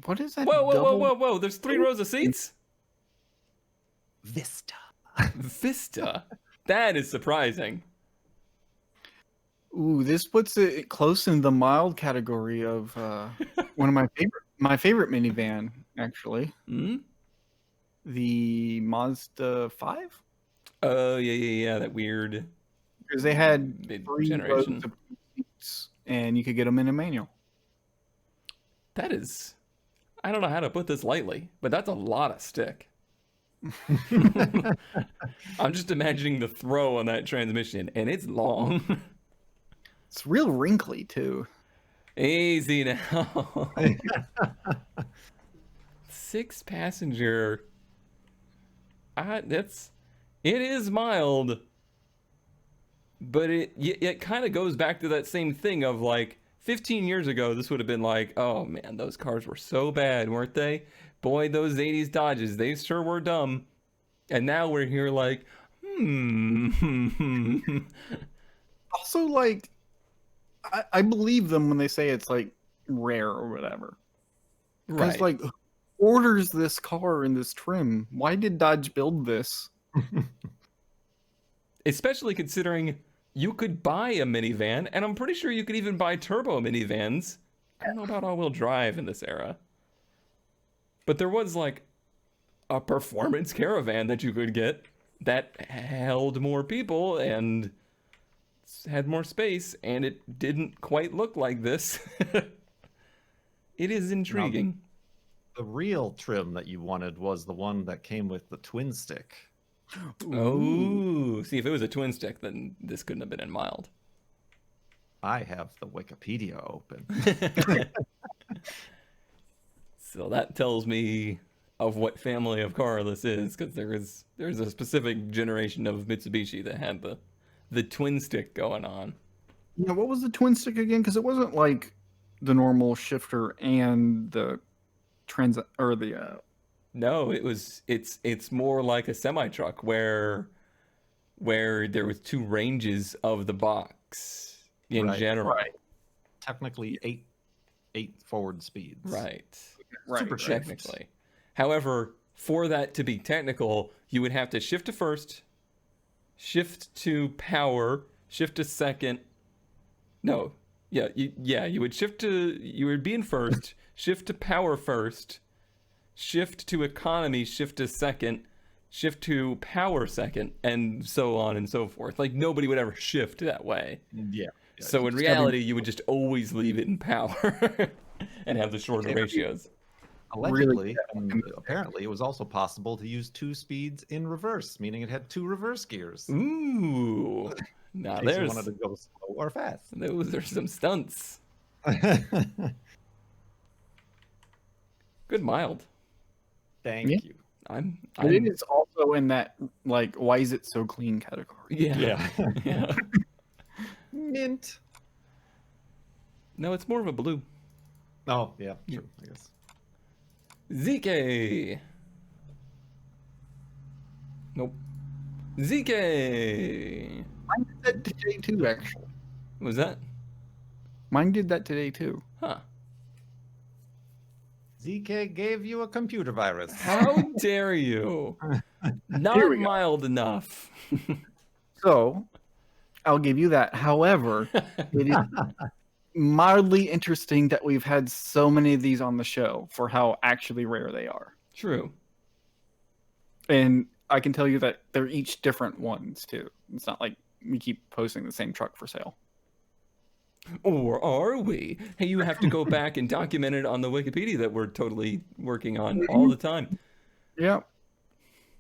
What is that? Whoa, whoa, whoa, double- whoa, whoa. There's 3 rows of seats? Vista. Vista. That is surprising. Ooh, this puts it close in the mild category of one of my favorite minivan, actually. Hmm? The Mazda 5? Oh, yeah. That weird Because they had 3 rows mid-generation. of seats, and you could get them in a manual. That is... I don't know how to put this lightly, but that's a lot of stick. I'm just imagining the throw on that transmission, and it's long. It's real wrinkly, too. Easy now. 6-passenger. It is mild, but it kind of goes back to that same thing of like 15 years ago. This would have been like, oh man, those cars were so bad, weren't they? Boy, those 80s Dodges, they sure were dumb. And now we're here like, Also, like, I believe them when they say it's like rare or whatever. Because right. like, who orders this car in this trim? Why did Dodge build this? Especially considering you could buy a minivan, and I'm pretty sure you could even buy turbo minivans. I don't know about all-wheel drive in this era. But there was like a performance caravan that you could get that held more people and had more space, and it didn't quite look like this. It is intriguing. The real trim that you wanted was the one that came with the twin stick. Oh, see, if it was a twin stick, then this couldn't have been in mild. I have the Wikipedia open. So that tells me of what family of car this is, because there's a specific generation of Mitsubishi that had the twin stick going on. Yeah, what was the twin stick again? Because it wasn't like the normal shifter and the No, it's more like a semi truck where there was 2 ranges of the box in Right, general. right. Technically, eight forward speeds. Right. Super shift. Technically. However, for that to be technical, you would have to shift to first, shift to power, shift to second. No. Yeah, you would be in first, shift to power first, shift to economy, shift to second, shift to power second, and so on and so forth. Like, nobody would ever shift that way. Yeah. So in reality, you would just always leave it in power and have the shorter Yeah. ratios. Allegedly, and apparently, it was also possible to use 2 speeds in reverse, meaning it had 2 reverse gears. Ooh. Now In case you there's wanted to go slow or fast. those are some stunts. Good mild. Thank Yeah. you. But it is also in that like why is it so clean category. Yeah. Yeah. Mint. No, it's more of a blue. Oh, yeah, true, I guess. ZK. Nope. ZK. Mine did that today too, actually. What was that? Mine did that today too. Huh. ZK gave you a computer virus. How dare you? Here Not we go. mild enough. So I'll give you that. However, mildly interesting that we've had so many of these on the show for how actually rare they are. True. And I can tell you that they're each different ones too. It's not like we keep posting the same truck for sale. Or are we? Hey, you have to go back and document it on the Wikipedia that we're totally working on all the time. Yeah.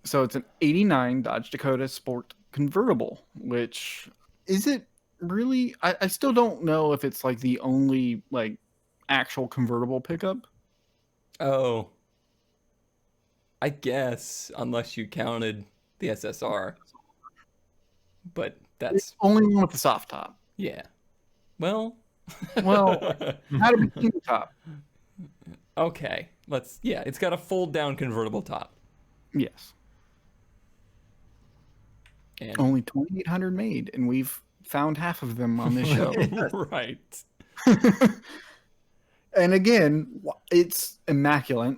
So it's an 89 Dodge Dakota Sport convertible, which is it really? I still don't know if it's like the only like actual convertible pickup. Oh. I guess, unless you counted the SSR. But that's, It's only one with the soft top. yeah. Well. Well, how to be the top? Okay. It's got a fold down convertible top. Yes. And Only 2,800 made, and we've found half of them on this show. right. And again, it's immaculate.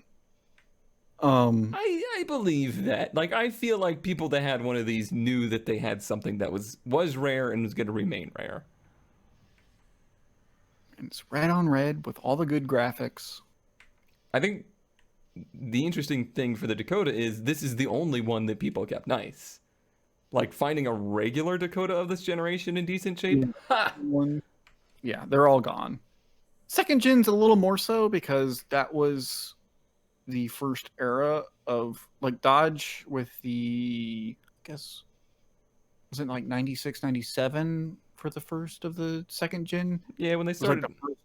I believe that. Like, I feel like people that had one of these knew that they had something that was rare and was going to remain rare. And it's red on red with all the good graphics. I think the interesting thing for the Dakota is this is the only one that people kept nice. Like, finding a regular Dakota of this generation in decent shape? Ha! Yeah, they're all gone. Second gen's a little more so because that was the first era of like Dodge with the, I guess, was it like 96, 97 for the first of the second gen? Yeah, when they It was like started, the first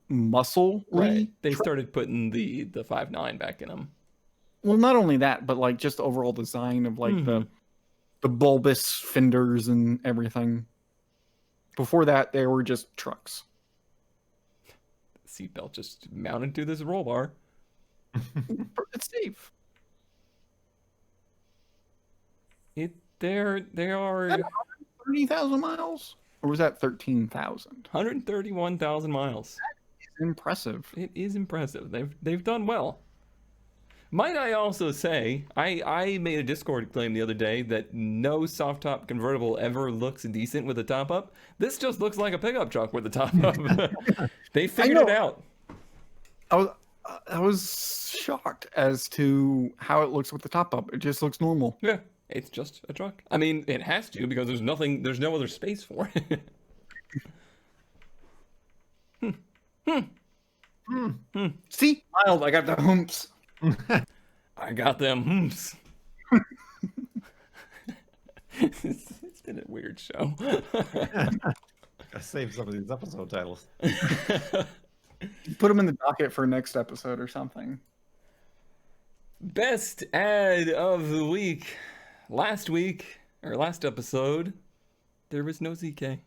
muscle right, they truck. started putting the 5.9 back in them. Well, not only that, but like just the overall design of like the bulbous fenders and everything. Before that, they were just trucks. Seatbelt just mounted to this roll bar. It's safe. They are 30,000 miles? Or was that 13,000? 131,000 miles. Impressive. It is impressive. They've done well. Might I also say, I made a Discord claim the other day that no soft top convertible ever looks decent with a top up. This just looks like a pickup truck with a top up. They figured it out. I was shocked as to how it looks with the top up. It just looks normal. Yeah, it's just a truck. I mean, it has to because there's no other space for it. See, mild. I got the humps. I got them humps. It's been a weird show. I saved some of these episode titles. Put them in the docket for next episode or something. Best ad of the week. Last episode, there was no ZK.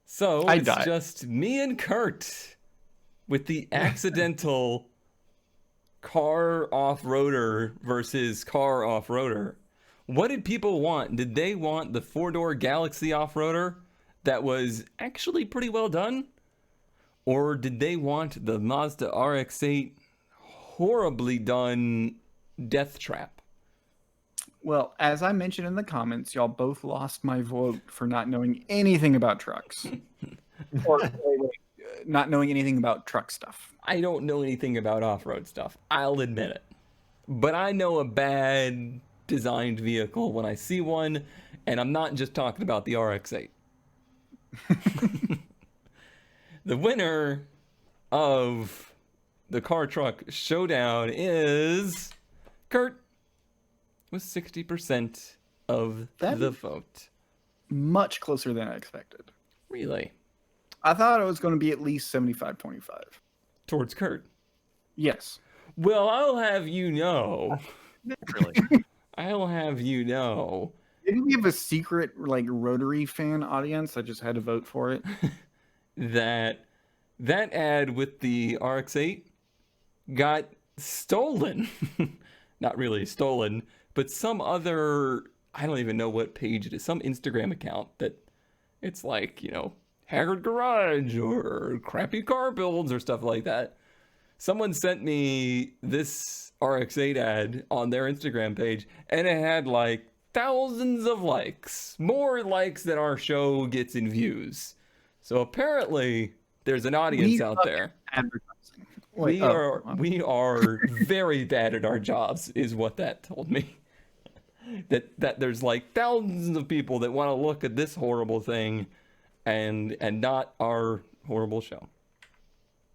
So I it's died. just me and Kurt with the accidental car off-roader versus car off-roader. What did people want? Did they want the four-door Galaxy off-roader that was actually pretty well done? Or did they want the Mazda RX-8 horribly done death trap? Well, as I mentioned in the comments, y'all both lost my vote for not knowing anything about trucks. Or not knowing anything about truck stuff. I don't know anything about off-road stuff. I'll admit it. But I know a bad designed vehicle when I see one, and I'm not just talking about the RX-8. The winner of the car truck showdown is Kurt with 60% of the vote. Much closer than I expected. Really? I thought it was going to be at least 75-25. Towards Kurt. Yes. Well, I'll have you know. Really? I'll have you know. Didn't we have a secret like Rotary fan audience that just had to vote for it? that ad with the RX-8 got stolen. Not really stolen, but some other, I don't even know what page it is, some Instagram account that it's like, Haggard Garage or crappy car builds or stuff like that. Someone sent me this RX-8 ad on their Instagram page, and it had like thousands of likes, more likes than our show gets in views. So apparently there's an audience out there. Advertising. We are very bad at our jobs, is what that told me. That there's like thousands of people that want to look at this horrible thing and not our horrible show.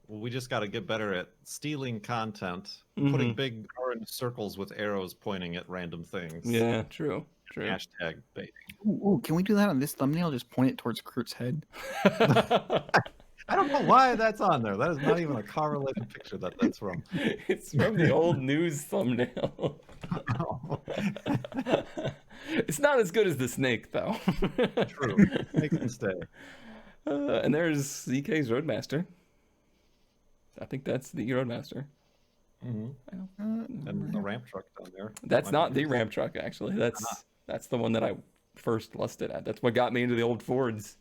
Well, we just got to get better at stealing content, putting big orange circles with arrows pointing at random things. Yeah, true. Hashtag baiting. Ooh, can we do that on this thumbnail? Just point it towards Kurt's head. I don't know why that's on there. That is not even a car-related picture that's from. It's from the old news thumbnail. It's not as good as the snake, though. True. Make them stay. And there's ZK's Roadmaster. I think that's the Roadmaster. And the ramp truck down there. That's not the ramp truck, actually. That's the one that I first lusted at. That's what got me into the old Fords.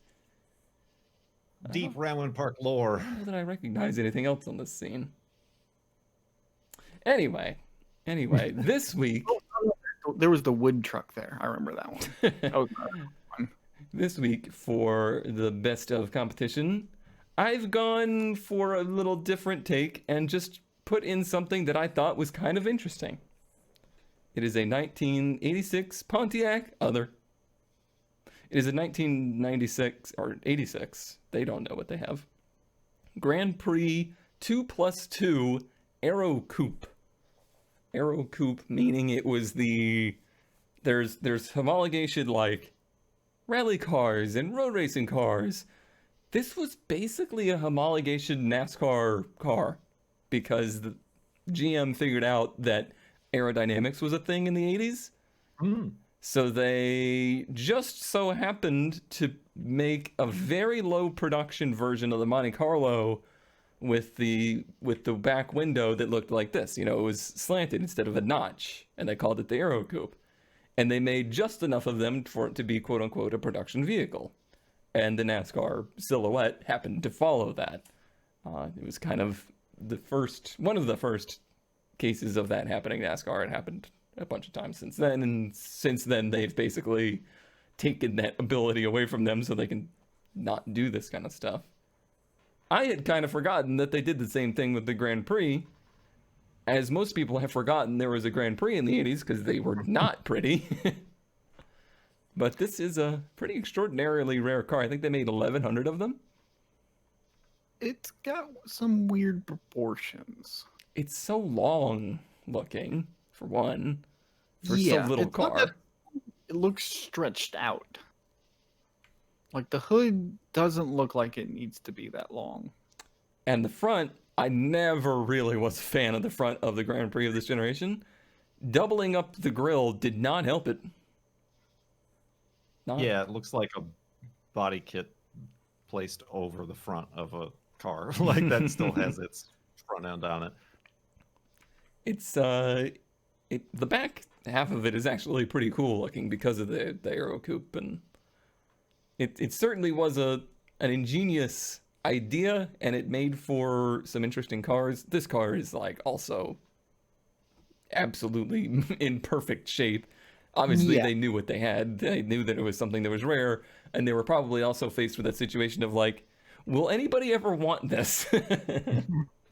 Deep Ramwin Park lore. I don't know that I recognize anything else on this scene. Anyway, this week... There was the wood truck there. I remember that one. That was fun. This week, for the best of competition, I've gone for a little different take and just put in something that I thought was kind of interesting. It is a 1986 Pontiac Other. It is a 1996 or 86. They don't know what they have. Grand Prix 2+2 Aero Coupe. Aero Coupe meaning it was there's homologation like rally cars and road racing cars. This was basically a homologation NASCAR car because the GM figured out that aerodynamics was a thing in the 80s. So they just so happened to make a very low production version of the Monte Carlo with the back window that looked like this. You know, it was slanted instead of a notch, and they called it the Aero Coupe. And they made just enough of them for it to be quote unquote a production vehicle. And the NASCAR silhouette happened to follow that. It was kind of one of the first cases of that happening in NASCAR. It happened a bunch of times since then, and since then they've basically taken that ability away from them so they can not do this kind of stuff. I had kind of forgotten that they did the same thing with the Grand Prix, as most people have forgotten there was a Grand Prix in the 80s because they were not pretty. But this is a pretty extraordinarily rare car. I think they made 1,100 of them. It's got some weird proportions. It's so long looking, for one, for Yeah, so little it's not car. that- It looks stretched out. Like the hood doesn't look like it needs to be that long. And the front, I never really was a fan of the front of the Grand Prix of this generation. Doubling up the grille did not help it. Yeah, it looks like a body kit placed over the front of a car. Like that still has its front end on it. It's the back half of it is actually pretty cool looking because of the Aero Coupe, and it certainly was an ingenious idea, and it made for some interesting cars. This car is like also absolutely in perfect shape. Obviously, They knew what they had. They knew that it was something that was rare, and they were probably also faced with that situation of like, will anybody ever want this?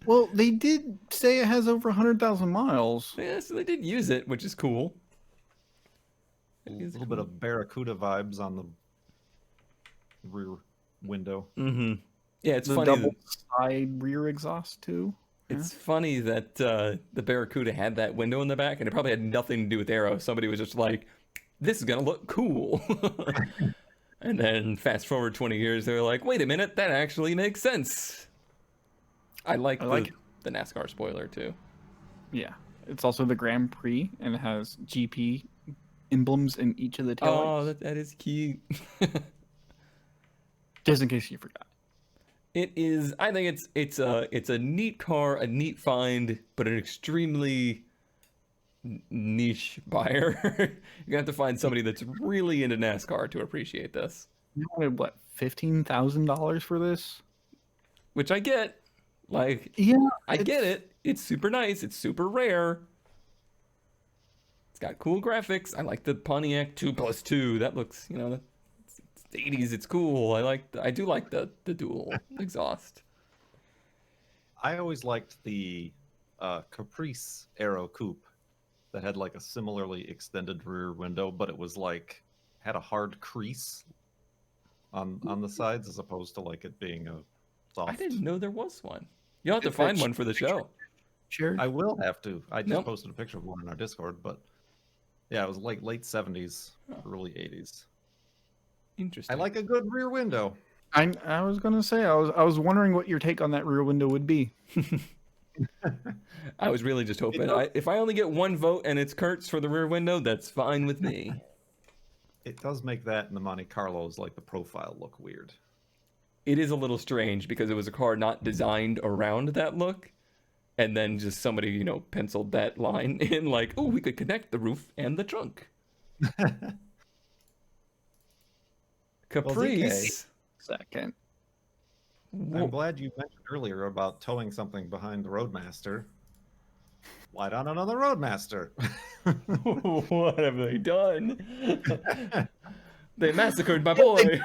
Well, they did say it has over 100,000 miles. Yeah, so they did use it, which is cool. A little bit of Barracuda vibes on the rear window. Mm-hmm. Yeah, it's The funny. double side rear exhaust too. It's funny that the Barracuda had that window in the back, and it probably had nothing to do with Aero. Somebody was just like, this is going to look cool. And then fast forward 20 years, they're like, wait a minute, that actually makes sense. I like the NASCAR spoiler, too. Yeah. It's also the Grand Prix, and it has GP emblems in each of the taillights. Oh, that is cute. Just in case you forgot. It is. I think it's a neat car, a neat find, but an extremely niche buyer. You're gonna have to find somebody that's really into NASCAR to appreciate this. You wanted what, $15,000 for this? Which I get. Like, Yeah, I get it. It's super nice. It's super rare. It's got cool graphics. I like the Pontiac 2+2. That looks, the 80s. It's cool. I do like the dual exhaust. I always liked the Caprice Aero Coupe that had like a similarly extended rear window, but it was like had a hard crease on the sides as opposed to like it being a soft. I didn't know there was one. You'll have to Did find that one for the show. Shared? I will have to. I just Nope. posted a picture of one in our Discord, but yeah, it was like late 70s, Oh. early 80s. Interesting. I like a good rear window. I was gonna say I was wondering what your take on that rear window would be. I was really just hoping. If I only get one vote and it's Kurt's for the rear window, that's fine with me. It does make that in the Monte Carlos, like the profile, look weird. It is a little strange because it was a car not designed around that look. And then just somebody, penciled that line in like, oh, we could connect the roof and the trunk. Caprice. Second. I'm glad you mentioned earlier about towing something behind the Roadmaster. Why not another Roadmaster? What have they done? They massacred my boy.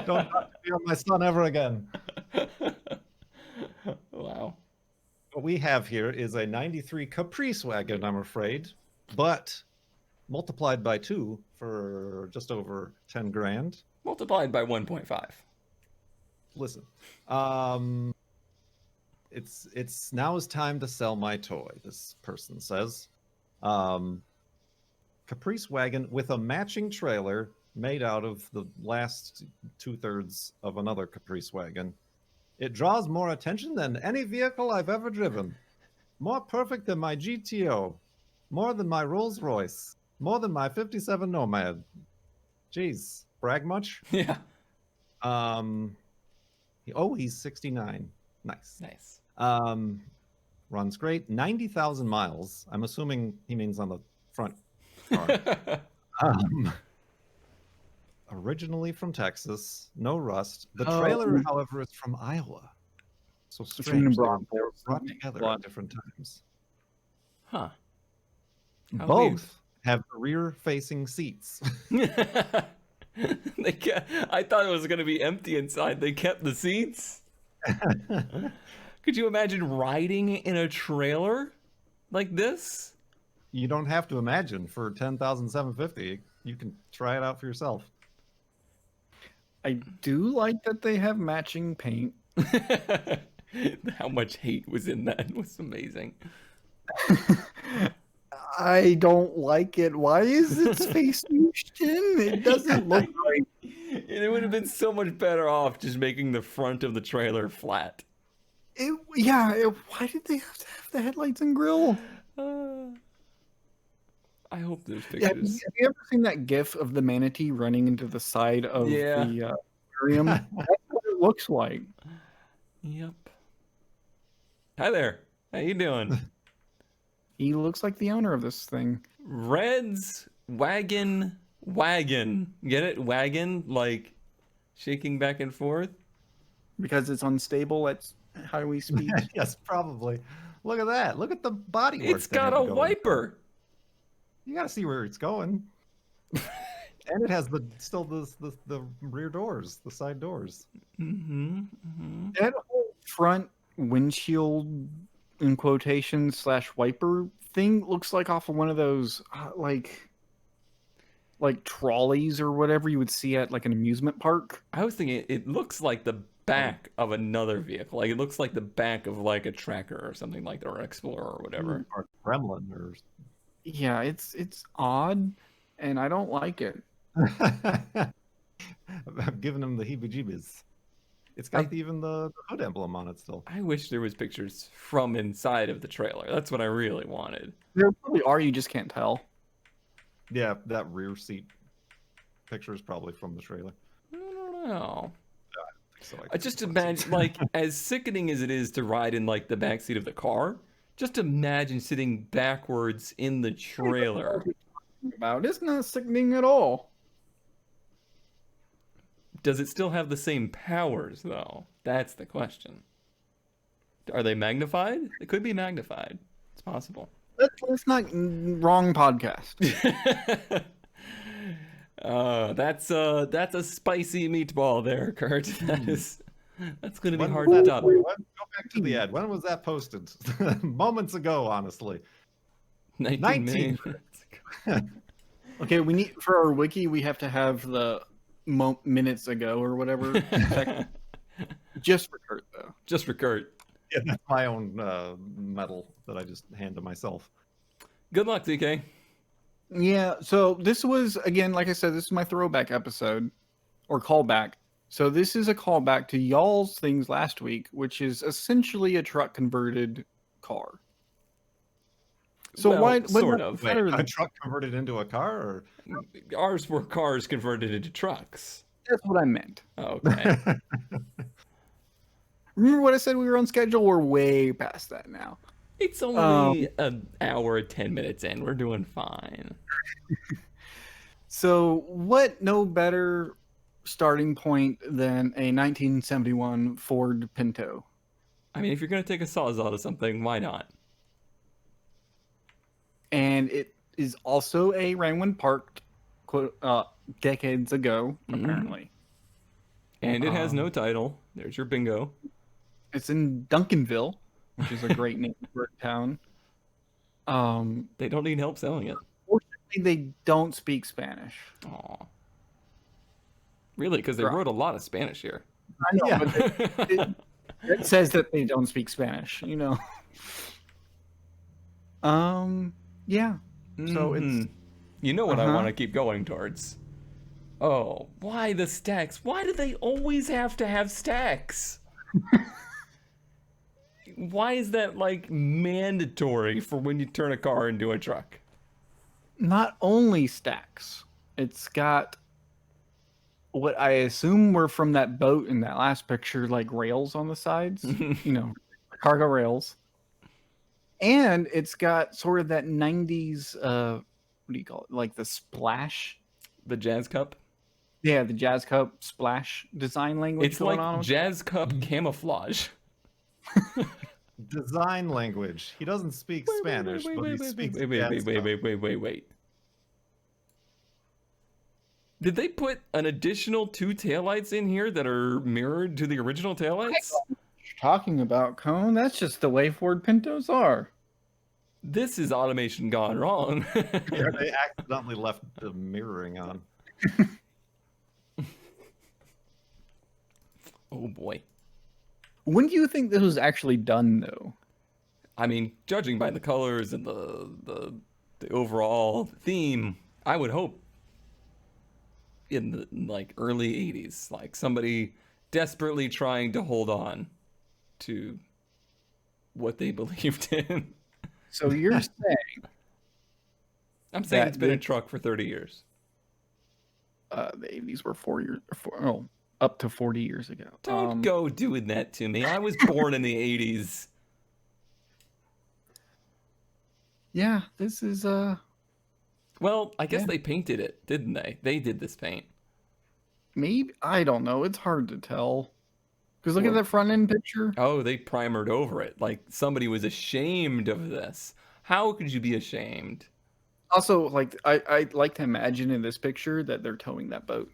Don't talk to me on my son ever again. Wow. What we have here is a 93 Caprice wagon, I'm afraid, but multiplied by 2 for just over 10 grand. Multiplied by 1.5. Listen, it's now is time to sell my toy, this person says. Caprice wagon with a matching trailer made out of the last 2/3 of another Caprice wagon. It draws more attention than any vehicle I've ever driven. More perfect than my GTO. More than my Rolls Royce. More than my 57 Nomad. Jeez, brag much? Yeah. He's 69. Nice. Nice. Runs great. 90,000 miles. I'm assuming he means on the front car. Originally from Texas, no rust. The trailer, however, is from Iowa. So strange. They were brought together at different times. Huh. How Both have rear-facing seats. I thought it was going to be empty inside. They kept the seats. Could you imagine riding in a trailer like this? You don't have to imagine. For $10,750, you can try it out for yourself. I do like that they have matching paint. How much hate was in that was amazing. I don't like it. Why is its face smooshed in? It doesn't look right. It would have been so much better off just making the front of the trailer flat. Why did they have to have the headlights and grill? I hope there's Yeah, have pictures. you ever seen that GIF of the manatee running into the side of the aquarium? That's what it looks like. Yep. Hi there. How you doing? He looks like the owner of this thing. Red's wagon. Get it? Wagon, like shaking back and forth. Because it's unstable at highway speeds. Yes, probably. Look at that. Look at the body work. It's got a wiper. You got to see where it's going. And it has the rear doors, the side doors. That whole front windshield, in quotations, / wiper thing looks like off of one of those like trolleys or whatever you would see at like an amusement park. I was thinking it looks like the back of another vehicle. Like it looks like the back of like a Tracker or something like that, or Explorer or whatever. Or Gremlin or Yeah, it's odd, and I don't like it. I've given him the heebie-jeebies. It's got even the hood emblem on it still. I wish there was pictures from inside of the trailer. That's what I really wanted. There probably are, you just can't tell. Yeah, that rear seat picture is probably from the trailer. I don't know. So I just imagine, like, as sickening as it is to ride in like the backseat of the car, just imagine sitting backwards in the trailer. It's not sickening at all. Does it still have the same powers, though? That's the question. Are they magnified? It could be magnified. It's possible. That's not wrong podcast. That's a spicy meatball there, Kurt. That's gonna be When hard was to that- top. Go back to the ad. When was that posted? Moments ago, honestly. 19 19. minutes ago. Okay, we need for our wiki. We have to have the minutes ago or whatever. Just for Kurt though. Just for Kurt. Yeah, that's my own medal that I just hand to myself. Good luck, DK. Yeah. So this was again, like I said, this is my throwback episode or callback. So this is a callback to y'all's things last week, which is essentially a truck converted car. So Well, why sort of. Wait, a truck converted into a car? Or... Ours were cars converted into trucks. That's what I meant. Okay. Remember what I said we were on schedule? We're way past that now. It's only an hour, 10 minutes in. We're doing fine. So what no better starting point than a 1971 Ford Pinto? I mean, if you're going to take a Sawzall to something, why not? And it is also a ran when parked decades ago, apparently. And it has no title. There's your bingo. It's in Duncanville, which is a great name for a town. They don't need help selling it. Fortunately, they don't speak Spanish. Aw. Really? Because they wrote a lot of Spanish here. I know, Yeah. but it says that they don't speak Spanish, you know. Yeah. So it's You know what I want to keep going towards. Oh, why the stacks? Why do they always have to have stacks? Why is that like mandatory for when you turn a car into a truck? not only stacks. It's got what I assume were from that boat in that last picture, like rails on the sides, you know, cargo rails. And it's got sort of that 90s, what do you call it? Like the splash. The Jazz Cup? Yeah, the Jazz Cup splash design language It's going like on. Jazz Cup camouflage. Design language. He doesn't speak Spanish, but he speaks Wait. Did they put an additional 2 taillights in here that are mirrored to the original taillights? Talking about Cone, that's just the way Ford Pintos are. This is automation gone wrong. Yeah, they accidentally left the mirroring on. Oh boy. When do you think this was actually done, though? I mean, judging by the colors and the overall theme, I would hope in the like early 80s, like somebody desperately trying to hold on to what they believed in. So you're saying I'm saying That it's been a big- truck for 30 years. the 80s were 4 years, up to 40 years ago. Don't go doing that to me. I was born in the 80s. Yeah, this is Well, I guess Yeah. they painted it, didn't they? They did this paint. maybe, I don't know. It's hard to tell. Because look Well- at that front end picture. Oh, they primered over it. Like somebody was ashamed of this. How could you be ashamed? Also, like I like to imagine in this picture that they're towing that boat.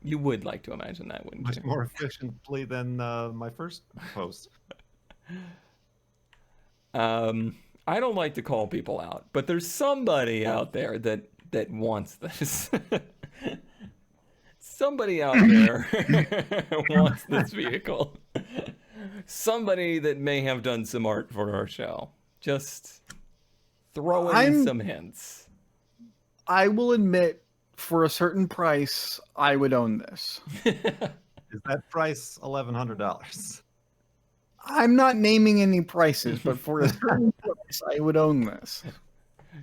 You would like to imagine that, wouldn't Much you? more efficiently than my first post. I don't like to call people out, but there's somebody out there that wants this. Somebody out there wants this vehicle. Somebody that may have done some art for our show. Just throw in some hints. I will admit, for a certain price, I would own this. Is that price $1,100? I'm not naming any prices, but for a certain price, I would own this.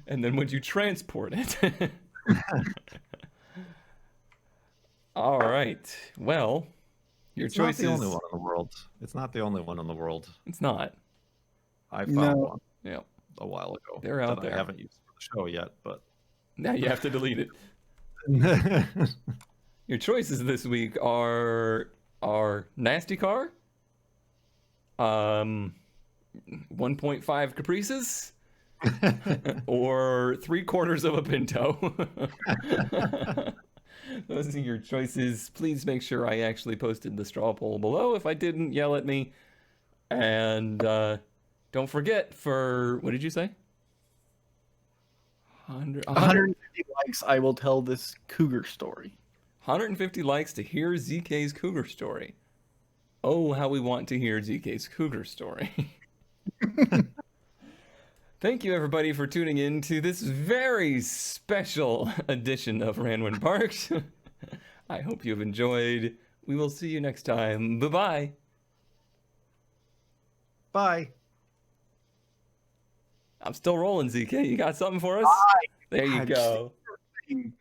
And then would you transport it? All right. Well, your It's not choice the is... only one in the world. It's not the only one in the world. It's not. I found No. one Yeah. a while ago. They're out that there. I haven't used for the show yet, but Now you have to delete it. Your choices this week are nasty car, 1.5 Caprices, or 3/4 of a Pinto. Those are your choices. Please make sure I actually posted the straw poll below. If I didn't, yell at me. And don't forget for, what did you say? 150 likes, I will tell this cougar story. 150 likes to hear ZK's cougar story. Oh, how we want to hear ZK's cougar story. Thank you, everybody, for tuning in to this very special edition of Ranwin Parks. I hope you've enjoyed. We will see you next time. Bye-bye. Bye. I'm still rolling, ZK. You got something for us? There you God, go. you're